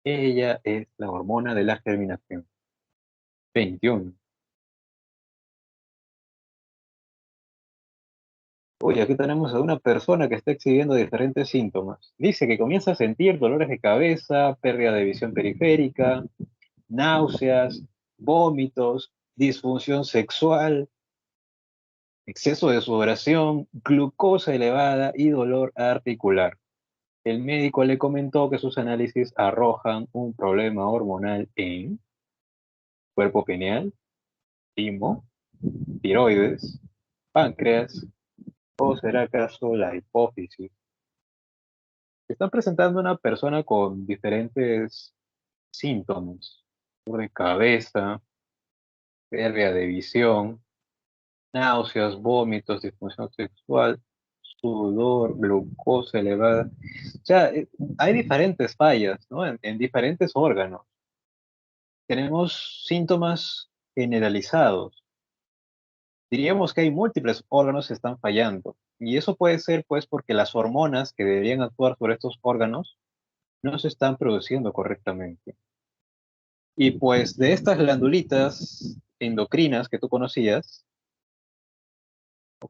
Ella es la hormona de la germinación. 21. Uy, aquí tenemos a una persona que está exhibiendo diferentes síntomas. Dice que comienza a sentir dolores de cabeza, pérdida de visión periférica, náuseas, vómitos, disfunción sexual, exceso de sudoración, glucosa elevada y dolor articular. El médico le comentó que sus análisis arrojan un problema hormonal en cuerpo pineal, timo, tiroides, páncreas o será acaso la hipófisis. Están presentando una persona con diferentes síntomas, dolor de cabeza, pérdida de visión, náuseas, vómitos, disfunción sexual, sudor, glucosa elevada. O sea, hay diferentes fallas, ¿no? En diferentes órganos. Tenemos síntomas generalizados. Diríamos que hay múltiples órganos que están fallando. Y eso puede ser, pues, porque las hormonas que deberían actuar sobre estos órganos no se están produciendo correctamente. Y pues de estas glandulitas endocrinas que tú conocías,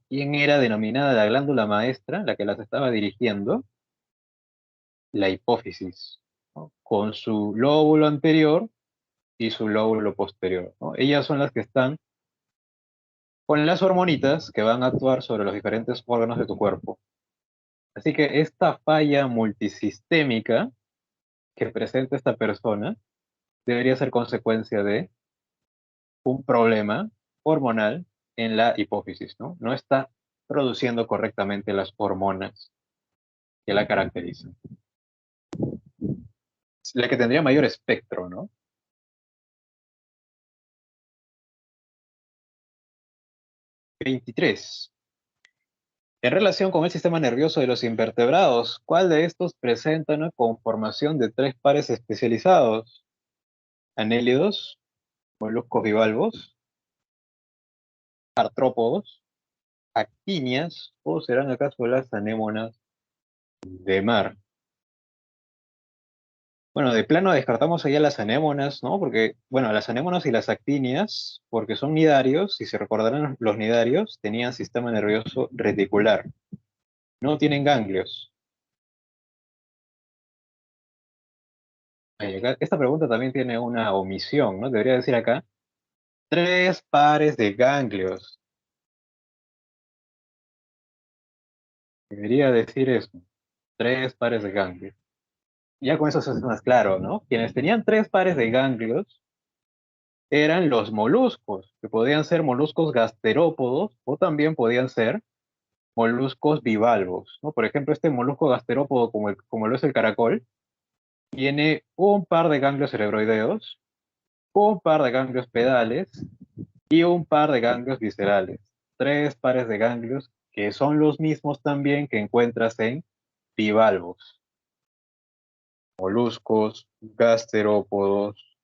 ¿quién era denominada la glándula maestra, la que las estaba dirigiendo? La hipófisis, ¿no? Con su lóbulo anterior y su lóbulo posterior, ¿no? Ellas son las que están con las hormonitas que van a actuar sobre los diferentes órganos de tu cuerpo. Así que esta falla multisistémica que presenta esta persona debería ser consecuencia de un problema hormonal en la hipófisis, ¿no? No está produciendo correctamente las hormonas que la caracterizan. La que tendría mayor espectro, ¿no? 23. En relación con el sistema nervioso de los invertebrados, ¿cuál de estos presenta una conformación de tres pares especializados? Anélidos, moluscos bivalvos, artrópodos, actinias, o serán acaso las anémonas de mar. Bueno, de plano descartamos allá las anémonas, ¿no? Porque, bueno, las anémonas y las actinias, porque son nidarios, si se recordarán, los nidarios tenían sistema nervioso reticular, no tienen ganglios. Esta pregunta también tiene una omisión, ¿no? Debería decir acá, tres pares de ganglios. Debería decir eso. 3 pares de ganglios. Ya con eso se hace más claro, ¿no? Quienes tenían 3 pares de ganglios eran los moluscos, que podían ser moluscos gasterópodos o también podían ser moluscos bivalvos, ¿no? Por ejemplo, este molusco gasterópodo, como lo es el caracol, tiene un par de ganglios cerebroideos, un par de ganglios pedales y un par de ganglios viscerales. 3 pares de ganglios que son los mismos también que encuentras en bivalvos, moluscos, gasterópodos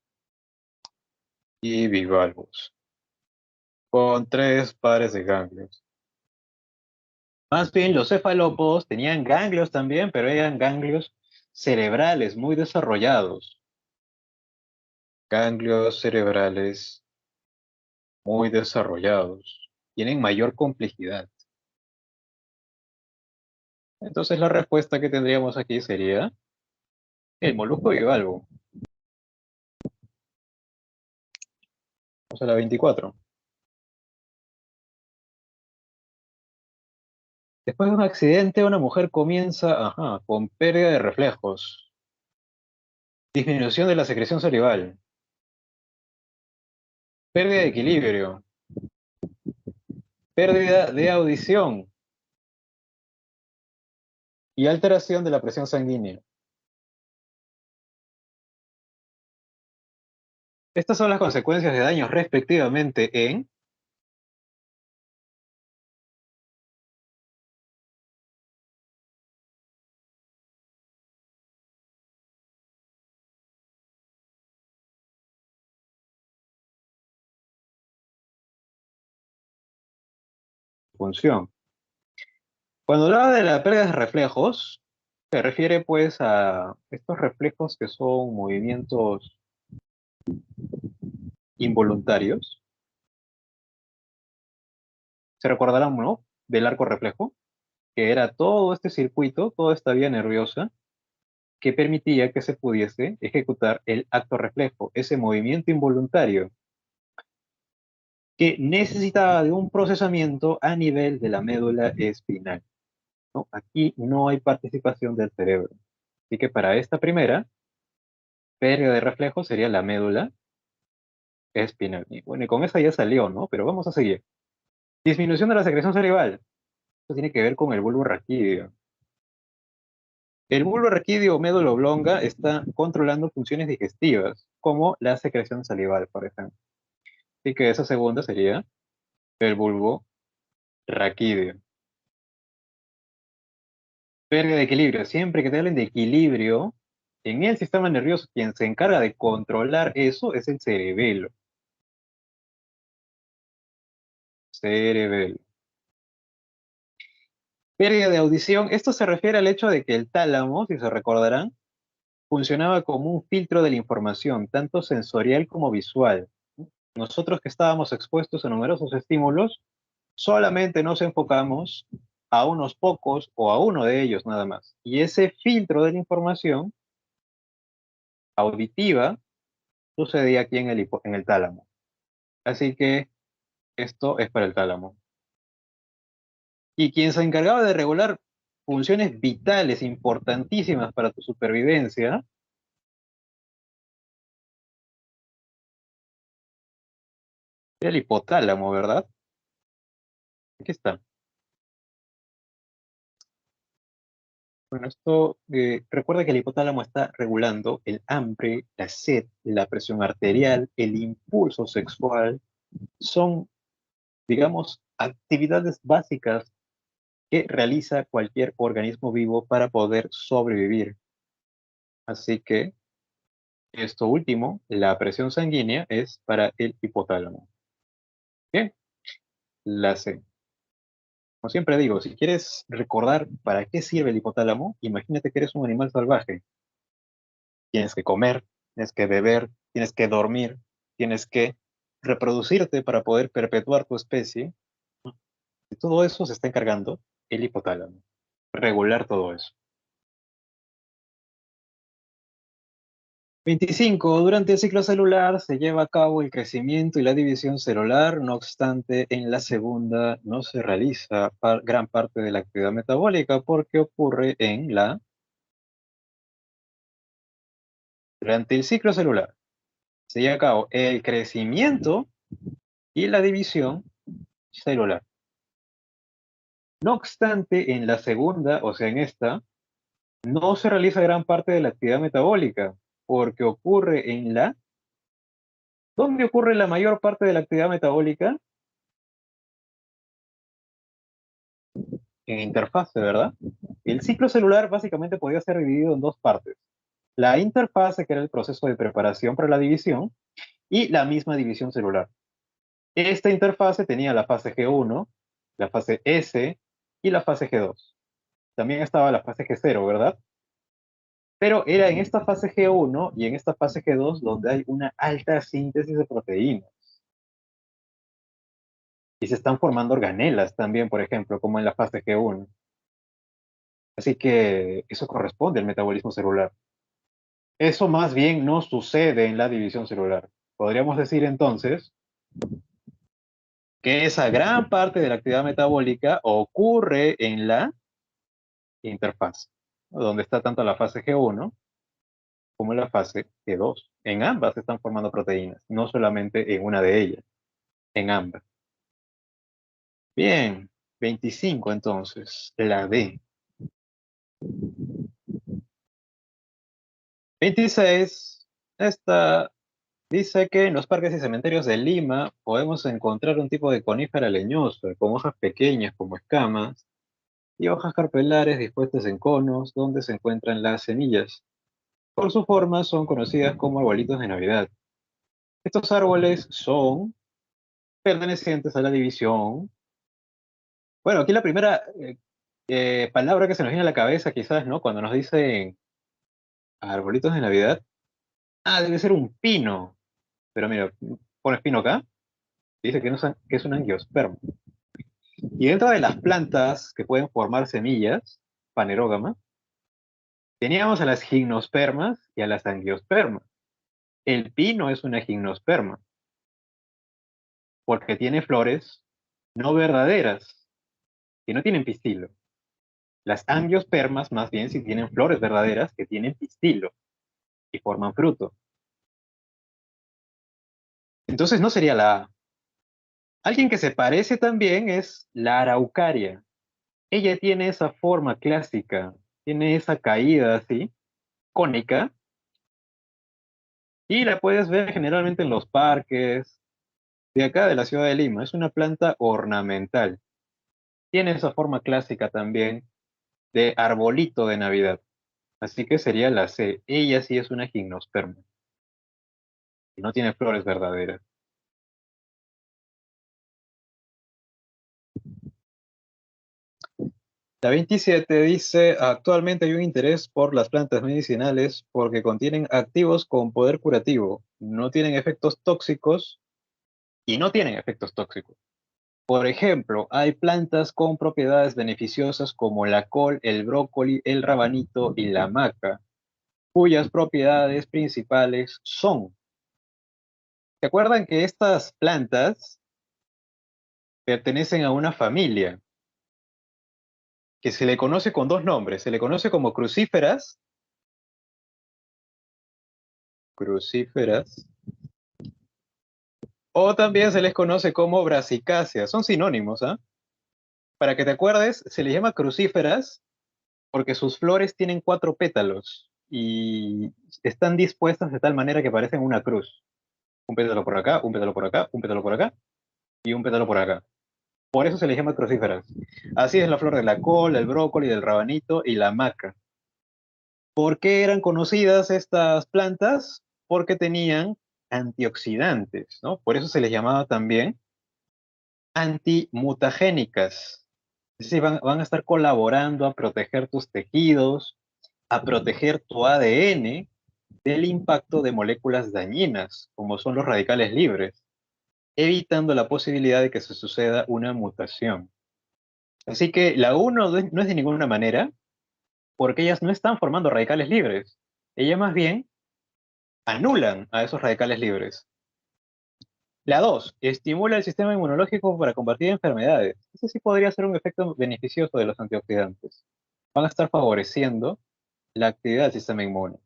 y bivalvos, con 3 pares de ganglios. Más bien, los cefalópodos tenían ganglios también, pero eran ganglios cerebrales muy desarrollados. Ganglios cerebrales muy desarrollados. Tienen mayor complejidad. Entonces la respuesta que tendríamos aquí sería el molusco bivalvo. Vamos a la 24. Después de un accidente, una mujer comienza, con pérdida de reflejos, disminución de la secreción salival, pérdida de equilibrio, pérdida de audición y alteración de la presión sanguínea. Estas son las consecuencias de daños respectivamente en función. Cuando hablaba de la pérdida de reflejos, se refiere pues a estos reflejos que son movimientos involuntarios. Se recordarán, ¿no? Del arco reflejo, que era todo este circuito, toda esta vía nerviosa, que permitía que se pudiese ejecutar el acto reflejo, ese movimiento involuntario, que necesitaba de un procesamiento a nivel de la médula espinal, ¿no? Aquí no hay participación del cerebro. Así que para esta primera, pérdida de reflejo sería la médula espinal. Y bueno, y con esa ya salió, ¿no? Pero vamos a seguir. Disminución de la secreción cerebral. Esto tiene que ver con el bulbo raquídeo. El bulbo raquídeo o médula oblonga está controlando funciones digestivas, como la secreción salival, por ejemplo. Así que esa segunda sería el bulbo raquídeo. Pérdida de equilibrio. Siempre que te hablen de equilibrio, en el sistema nervioso quien se encarga de controlar eso es el cerebelo. Cerebelo. Pérdida de audición. Esto se refiere al hecho de que el tálamo, si se recordarán, funcionaba como un filtro de la información, tanto sensorial como visual. Nosotros que estábamos expuestos a numerosos estímulos, solamente nos enfocamos a unos pocos o a uno de ellos nada más. Y ese filtro de la información auditiva sucedía aquí en el tálamo. Así que esto es para el tálamo. Y quien se encargaba de regular funciones vitales importantísimas para tu supervivencia era el hipotálamo, ¿verdad? Aquí está. Bueno, esto, recuerda que el hipotálamo está regulando el hambre, la sed, la presión arterial, el impulso sexual. Son, digamos, actividades básicas que realiza cualquier organismo vivo para poder sobrevivir. Así que esto último, la presión sanguínea, es para el hipotálamo. Bien, la C. Como siempre digo, si quieres recordar para qué sirve el hipotálamo, imagínate que eres un animal salvaje. Tienes que comer, tienes que beber, tienes que dormir, tienes que reproducirte para poder perpetuar tu especie. De todo eso se está encargando el hipotálamo. Regular todo eso. 25. Durante el ciclo celular se lleva a cabo el crecimiento y la división celular, no obstante, en la segunda no se realiza gran parte de la actividad metabólica porque ocurre en la... Durante el ciclo celular se lleva a cabo el crecimiento y la división celular. No obstante, en la segunda, o sea, en esta, no se realiza gran parte de la actividad metabólica porque ocurre en la... ¿Dónde ocurre la mayor parte de la actividad metabólica? En interfase, ¿verdad? El ciclo celular básicamente podía ser dividido en dos partes. La interfase, que era el proceso de preparación para la división, y la misma división celular. Esta interfase tenía la fase G1, la fase S y la fase G2. También estaba la fase G0, ¿verdad? Pero era en esta fase G1 y en esta fase G2 donde hay una alta síntesis de proteínas. Y se están formando organelas también, por ejemplo, como en la fase G1. Así que eso corresponde al metabolismo celular. Eso más bien no sucede en la división celular. Podríamos decir entonces que esa gran parte de la actividad metabólica ocurre en la interfaz, donde está tanto la fase G1 como la fase G2. En ambas se están formando proteínas, no solamente en una de ellas, en ambas. Bien, 25 entonces, la D. 26, esta dice que en los parques y cementerios de Lima podemos encontrar un tipo de conífera leñosa con hojas pequeñas como escamas y hojas carpelares dispuestas en conos donde se encuentran las semillas. Por su forma son conocidas como arbolitos de Navidad. Estos árboles son pertenecientes a la división. Bueno, aquí la primera palabra que se nos viene a la cabeza quizás, ¿no? Cuando nos dicen arbolitos de Navidad, debe ser un pino. Pero mira, pones pino acá, dice que, no que es un angiospermo. Y dentro de las plantas que pueden formar semillas, fanerógama, teníamos a las gimnospermas y a las angiospermas. El pino es una gimnosperma, porque tiene flores no verdaderas, que no tienen pistilo. Las angiospermas, más bien, sí tienen flores verdaderas que tienen pistilo y forman fruto. Entonces no sería la A. Alguien que se parece también es la araucaria. Ella tiene esa forma clásica, tiene esa caída así, cónica, y la puedes ver generalmente en los parques de acá de la ciudad de Lima. Es una planta ornamental. Tiene esa forma clásica también de arbolito de Navidad. Así que sería la C. Ella sí es una gimnosperma. Y no tiene flores verdaderas. La 27 dice, actualmente hay un interés por las plantas medicinales porque contienen activos con poder curativo, no tienen efectos tóxicos y no tienen efectos tóxicos. Por ejemplo, hay plantas con propiedades beneficiosas como la col, el brócoli, el rabanito y la maca, cuyas propiedades principales son. ¿Se acuerdan que estas plantas pertenecen a una familia que se le conoce con dos nombres? Se le conoce como crucíferas, o también se les conoce como brasicáceas. Son sinónimos, ¿ah? Para que te acuerdes, se les llama crucíferas porque sus flores tienen 4 pétalos y están dispuestas de tal manera que parecen una cruz. Un pétalo por acá, un pétalo por acá, un pétalo por acá y un pétalo por acá. Por eso se les llama crucíferas. Así es la flor de la col, el brócoli, del rabanito y la maca. ¿Por qué eran conocidas estas plantas? Porque tenían antioxidantes, ¿no? Por eso se les llamaba también antimutagénicas. Es decir, van a estar colaborando a proteger tus tejidos, a proteger tu ADN del impacto de moléculas dañinas, como son los radicales libres, evitando la posibilidad de que se suceda una mutación. Así que la U no es de ninguna manera, porque ellas no están formando radicales libres. Ellas más bien anulan a esos radicales libres. La 2, estimula el sistema inmunológico para combatir enfermedades. Ese sí podría ser un efecto beneficioso de los antioxidantes. Van a estar favoreciendo la actividad del sistema inmune.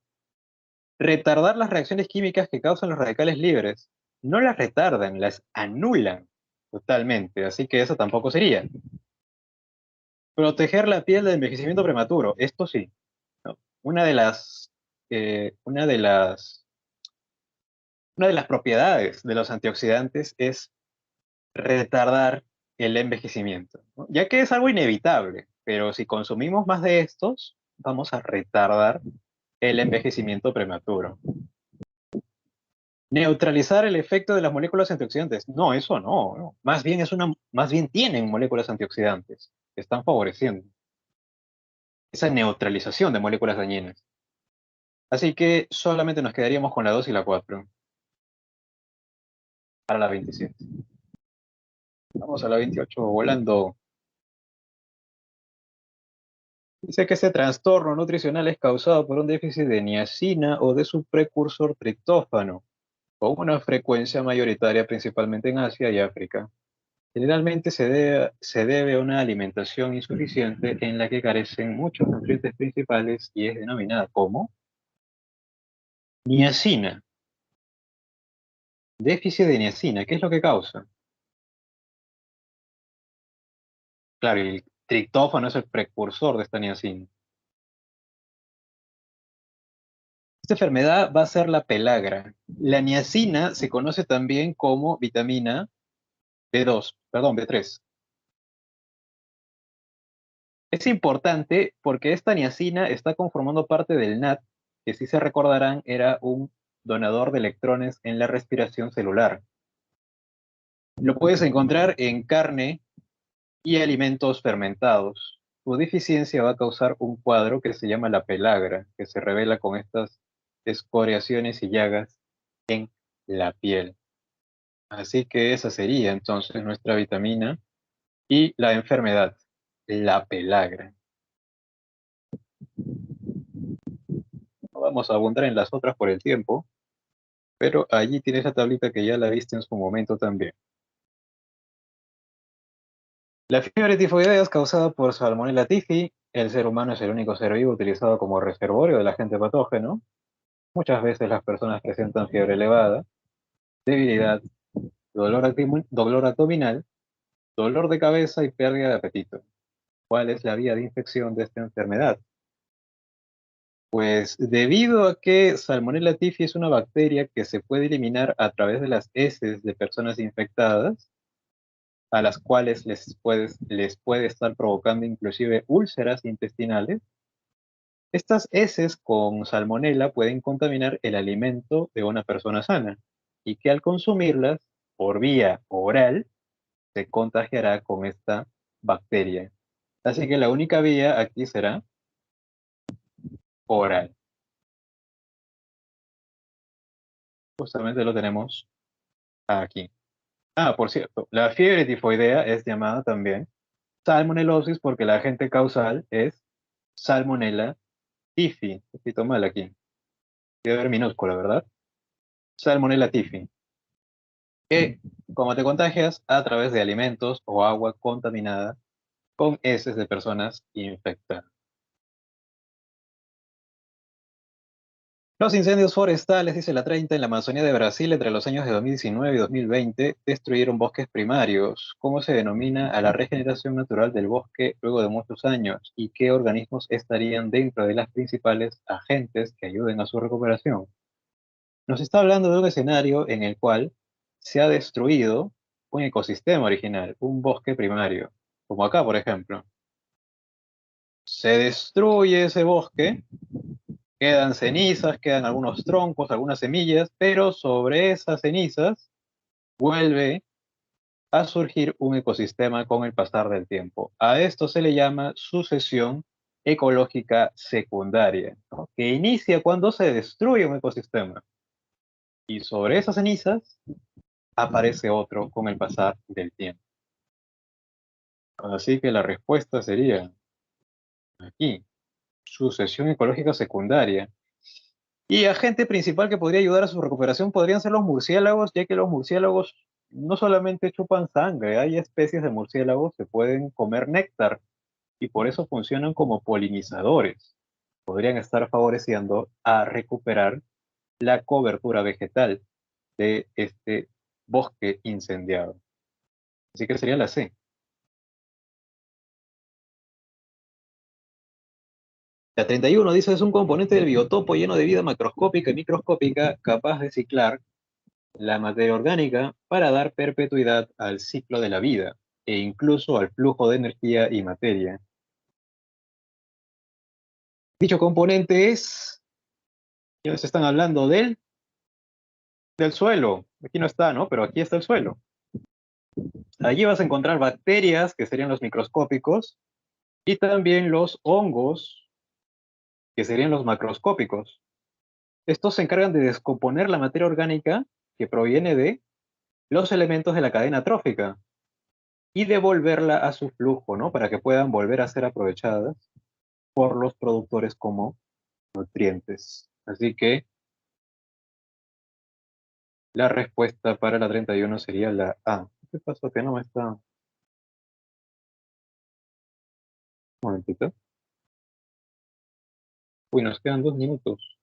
Retardar las reacciones químicas que causan los radicales libres. No las retardan, las anulan totalmente, así que eso tampoco sería. Proteger la piel del envejecimiento prematuro, esto sí, ¿no? Una de las, eh, una de las, una de las propiedades de los antioxidantes es retardar el envejecimiento, ¿no? Ya que es algo inevitable, pero si consumimos más de estos, vamos a retardar el envejecimiento prematuro. Neutralizar el efecto de las moléculas antioxidantes. No, eso no, no. Más bien tienen moléculas antioxidantes que están favoreciendo esa neutralización de moléculas dañinas. Así que solamente nos quedaríamos con la 2 y la 4 para la 27. Vamos a la 28 volando. Dice que ese trastorno nutricional es causado por un déficit de niacina o de su precursor triptófano, con una frecuencia mayoritaria principalmente en Asia y África. Generalmente se debe a una alimentación insuficiente en la que carecen muchos nutrientes principales y es denominada como niacina. Déficit de niacina, ¿qué es lo que causa? Claro, y el triptófano es el precursor de esta niacina. Esta enfermedad va a ser la pelagra. La niacina se conoce también como vitamina B2, perdón, B3. Es importante porque esta niacina está conformando parte del NAT, que si se recordarán era un donador de electrones en la respiración celular. Lo puedes encontrar en carne y alimentos fermentados. Su deficiencia va a causar un cuadro que se llama la pelagra, que se revela con estas escoriaciones y llagas en la piel. Así que esa sería entonces nuestra vitamina y la enfermedad, la pelagra. No vamos a abundar en las otras por el tiempo, pero allí tienes la tablita que ya la viste en su momento también. La fiebre tifoidea es causada por Salmonella typhi. El ser humano es el único ser vivo utilizado como reservorio del agente patógeno. Muchas veces las personas presentan fiebre elevada, debilidad, dolor abdominal, dolor de cabeza y pérdida de apetito. ¿Cuál es la vía de infección de esta enfermedad? Pues debido a que Salmonella typhi es una bacteria que se puede eliminar a través de las heces de personas infectadas, a las cuales les puede estar provocando inclusive úlceras intestinales. Estas heces con salmonela pueden contaminar el alimento de una persona sana y que al consumirlas por vía oral se contagiará con esta bacteria. Así que la única vía aquí será oral. Justamente lo tenemos aquí. Ah, por cierto, la fiebre tifoidea es llamada también salmonelosis porque la agente causal es Salmonella typhi. Un poquito mal aquí. Debe haber minúscula, ¿verdad? Salmonella typhi. Que, como te contagias, a través de alimentos o agua contaminada con heces de personas infectadas. Los incendios forestales, dice la 30, en la Amazonía de Brasil entre los años de 2019 y 2020 destruyeron bosques primarios. ¿Cómo se denomina a la regeneración natural del bosque luego de muchos años? ¿Y qué organismos estarían dentro de las principales agentes que ayuden a su recuperación? Nos está hablando de un escenario en el cual se ha destruido un ecosistema original, un bosque primario, como acá, por ejemplo. Se destruye ese bosque, quedan cenizas, quedan algunos troncos, algunas semillas, pero sobre esas cenizas vuelve a surgir un ecosistema con el pasar del tiempo. A esto se le llama sucesión ecológica secundaria, ¿no? Que inicia cuando se destruye un ecosistema. Y sobre esas cenizas aparece otro con el pasar del tiempo. Así que la respuesta sería aquí, sucesión ecológica secundaria. Y agente principal que podría ayudar a su recuperación podrían ser los murciélagos, ya que los murciélagos no solamente chupan sangre, hay especies de murciélagos que pueden comer néctar y por eso funcionan como polinizadores. Podrían estar favoreciendo a recuperar la cobertura vegetal de este bosque incendiado. Así que sería la C. La 31 dice es un componente del biotopo lleno de vida macroscópica y microscópica capaz de ciclar la materia orgánica para dar perpetuidad al ciclo de la vida e incluso al flujo de energía y materia. Dicho componente es, ya se están hablando del suelo. Aquí no está, ¿no? Pero aquí está el suelo. Allí vas a encontrar bacterias, que serían los microscópicos, y también los hongos, que serían los macroscópicos. Estos se encargan de descomponer la materia orgánica que proviene de los elementos de la cadena trófica y devolverla a su flujo, ¿no? Para que puedan volver a ser aprovechadas por los productores como nutrientes. Así que la respuesta para la 31 sería la A. ¿Qué pasó? Que no me está... Un momentito. Uy, nos quedan 2 minutos.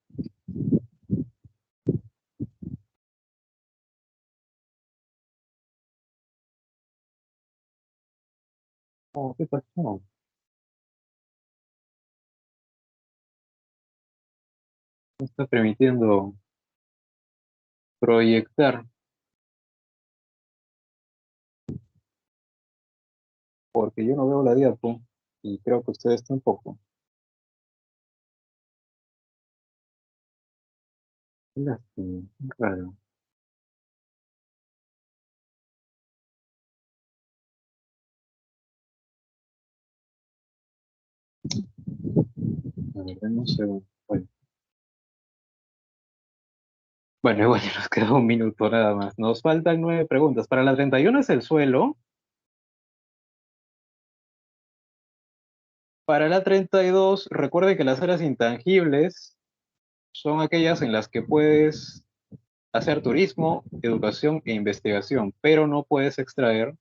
Oh, ¿qué pasó? No está permitiendo proyectar porque yo no veo la diapo y creo que ustedes tampoco. Qué lástima, qué raro. A ver, no sé. Bueno, igual nos queda 1 minuto nada más. Nos faltan 9 preguntas. Para la 31 es el suelo. Para la 32, recuerde que las áreas intangibles son aquellas en las que puedes hacer turismo, educación e investigación, pero no puedes extraer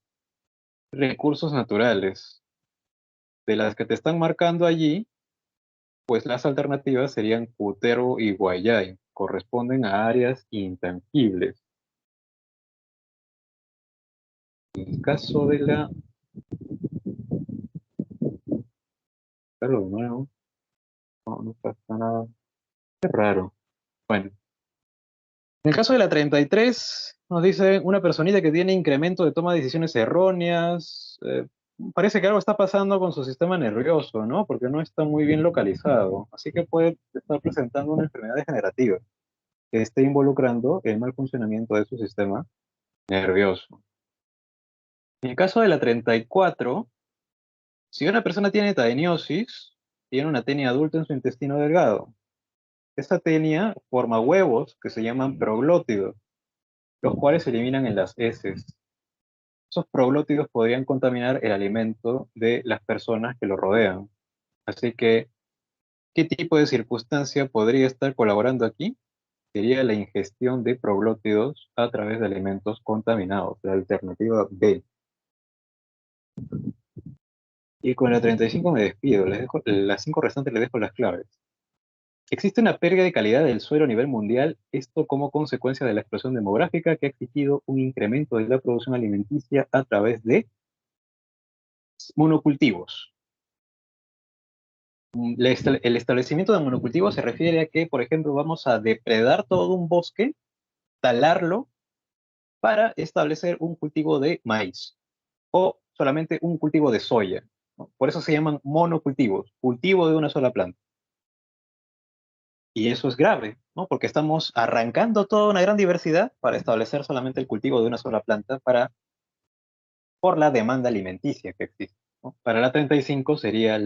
recursos naturales. De las que te están marcando allí, pues las alternativas serían Cutero y Guayay, corresponden a áreas intangibles. En el caso de la... Pero de nuevo, no pasa nada. Qué raro. Bueno, en el caso de la 33, nos dice una personita que tiene incremento de toma de decisiones erróneas. Parece que algo está pasando con su sistema nervioso, ¿no? Porque no está muy bien localizado. Así que puede estar presentando una enfermedad degenerativa que esté involucrando el mal funcionamiento de su sistema nervioso. En el caso de la 34, si una persona tiene tadeniosis, tiene una tenia adulta en su intestino delgado. Esta tenia forma huevos que se llaman proglótidos, los cuales se eliminan en las heces. Esos proglótidos podrían contaminar el alimento de las personas que lo rodean. Así que, ¿qué tipo de circunstancia podría estar colaborando aquí? Sería la ingestión de proglótidos a través de alimentos contaminados, la alternativa B. Y con la 35 me despido, les dejo, las 5 restantes les dejo las claves. Existe una pérdida de calidad del suelo a nivel mundial, esto como consecuencia de la explosión demográfica que ha exigido un incremento de la producción alimenticia a través de monocultivos. El establecimiento de monocultivos se refiere a que, por ejemplo, vamos a depredar todo un bosque, talarlo, para establecer un cultivo de maíz o solamente un cultivo de soya, ¿no? Por eso se llaman monocultivos, cultivo de una sola planta. Y eso es grave, ¿no? Porque estamos arrancando toda una gran diversidad para establecer solamente el cultivo de una sola planta por la demanda alimenticia que existe, ¿no? Para la 35 sería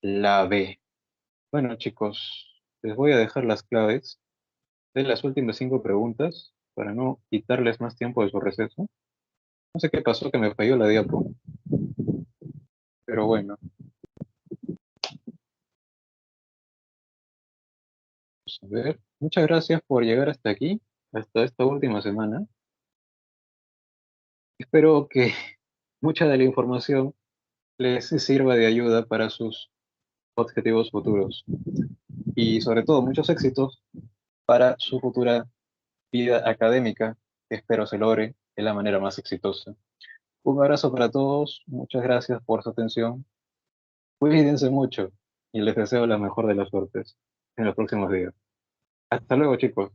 la B. Bueno, chicos, les voy a dejar las claves de las últimas 5 preguntas para no quitarles más tiempo de su receso. No sé qué pasó que me falló la diapo, pero bueno, A ver, muchas gracias por llegar hasta aquí, hasta esta última semana. Espero que mucha de la información les sirva de ayuda para sus objetivos futuros y sobre todo muchos éxitos para su futura vida académica, que espero se logre de la manera más exitosa. Un abrazo para todos, muchas gracias por su atención, cuídense mucho y les deseo la mejor de las suertes en los próximos días. Hasta luego, chicos.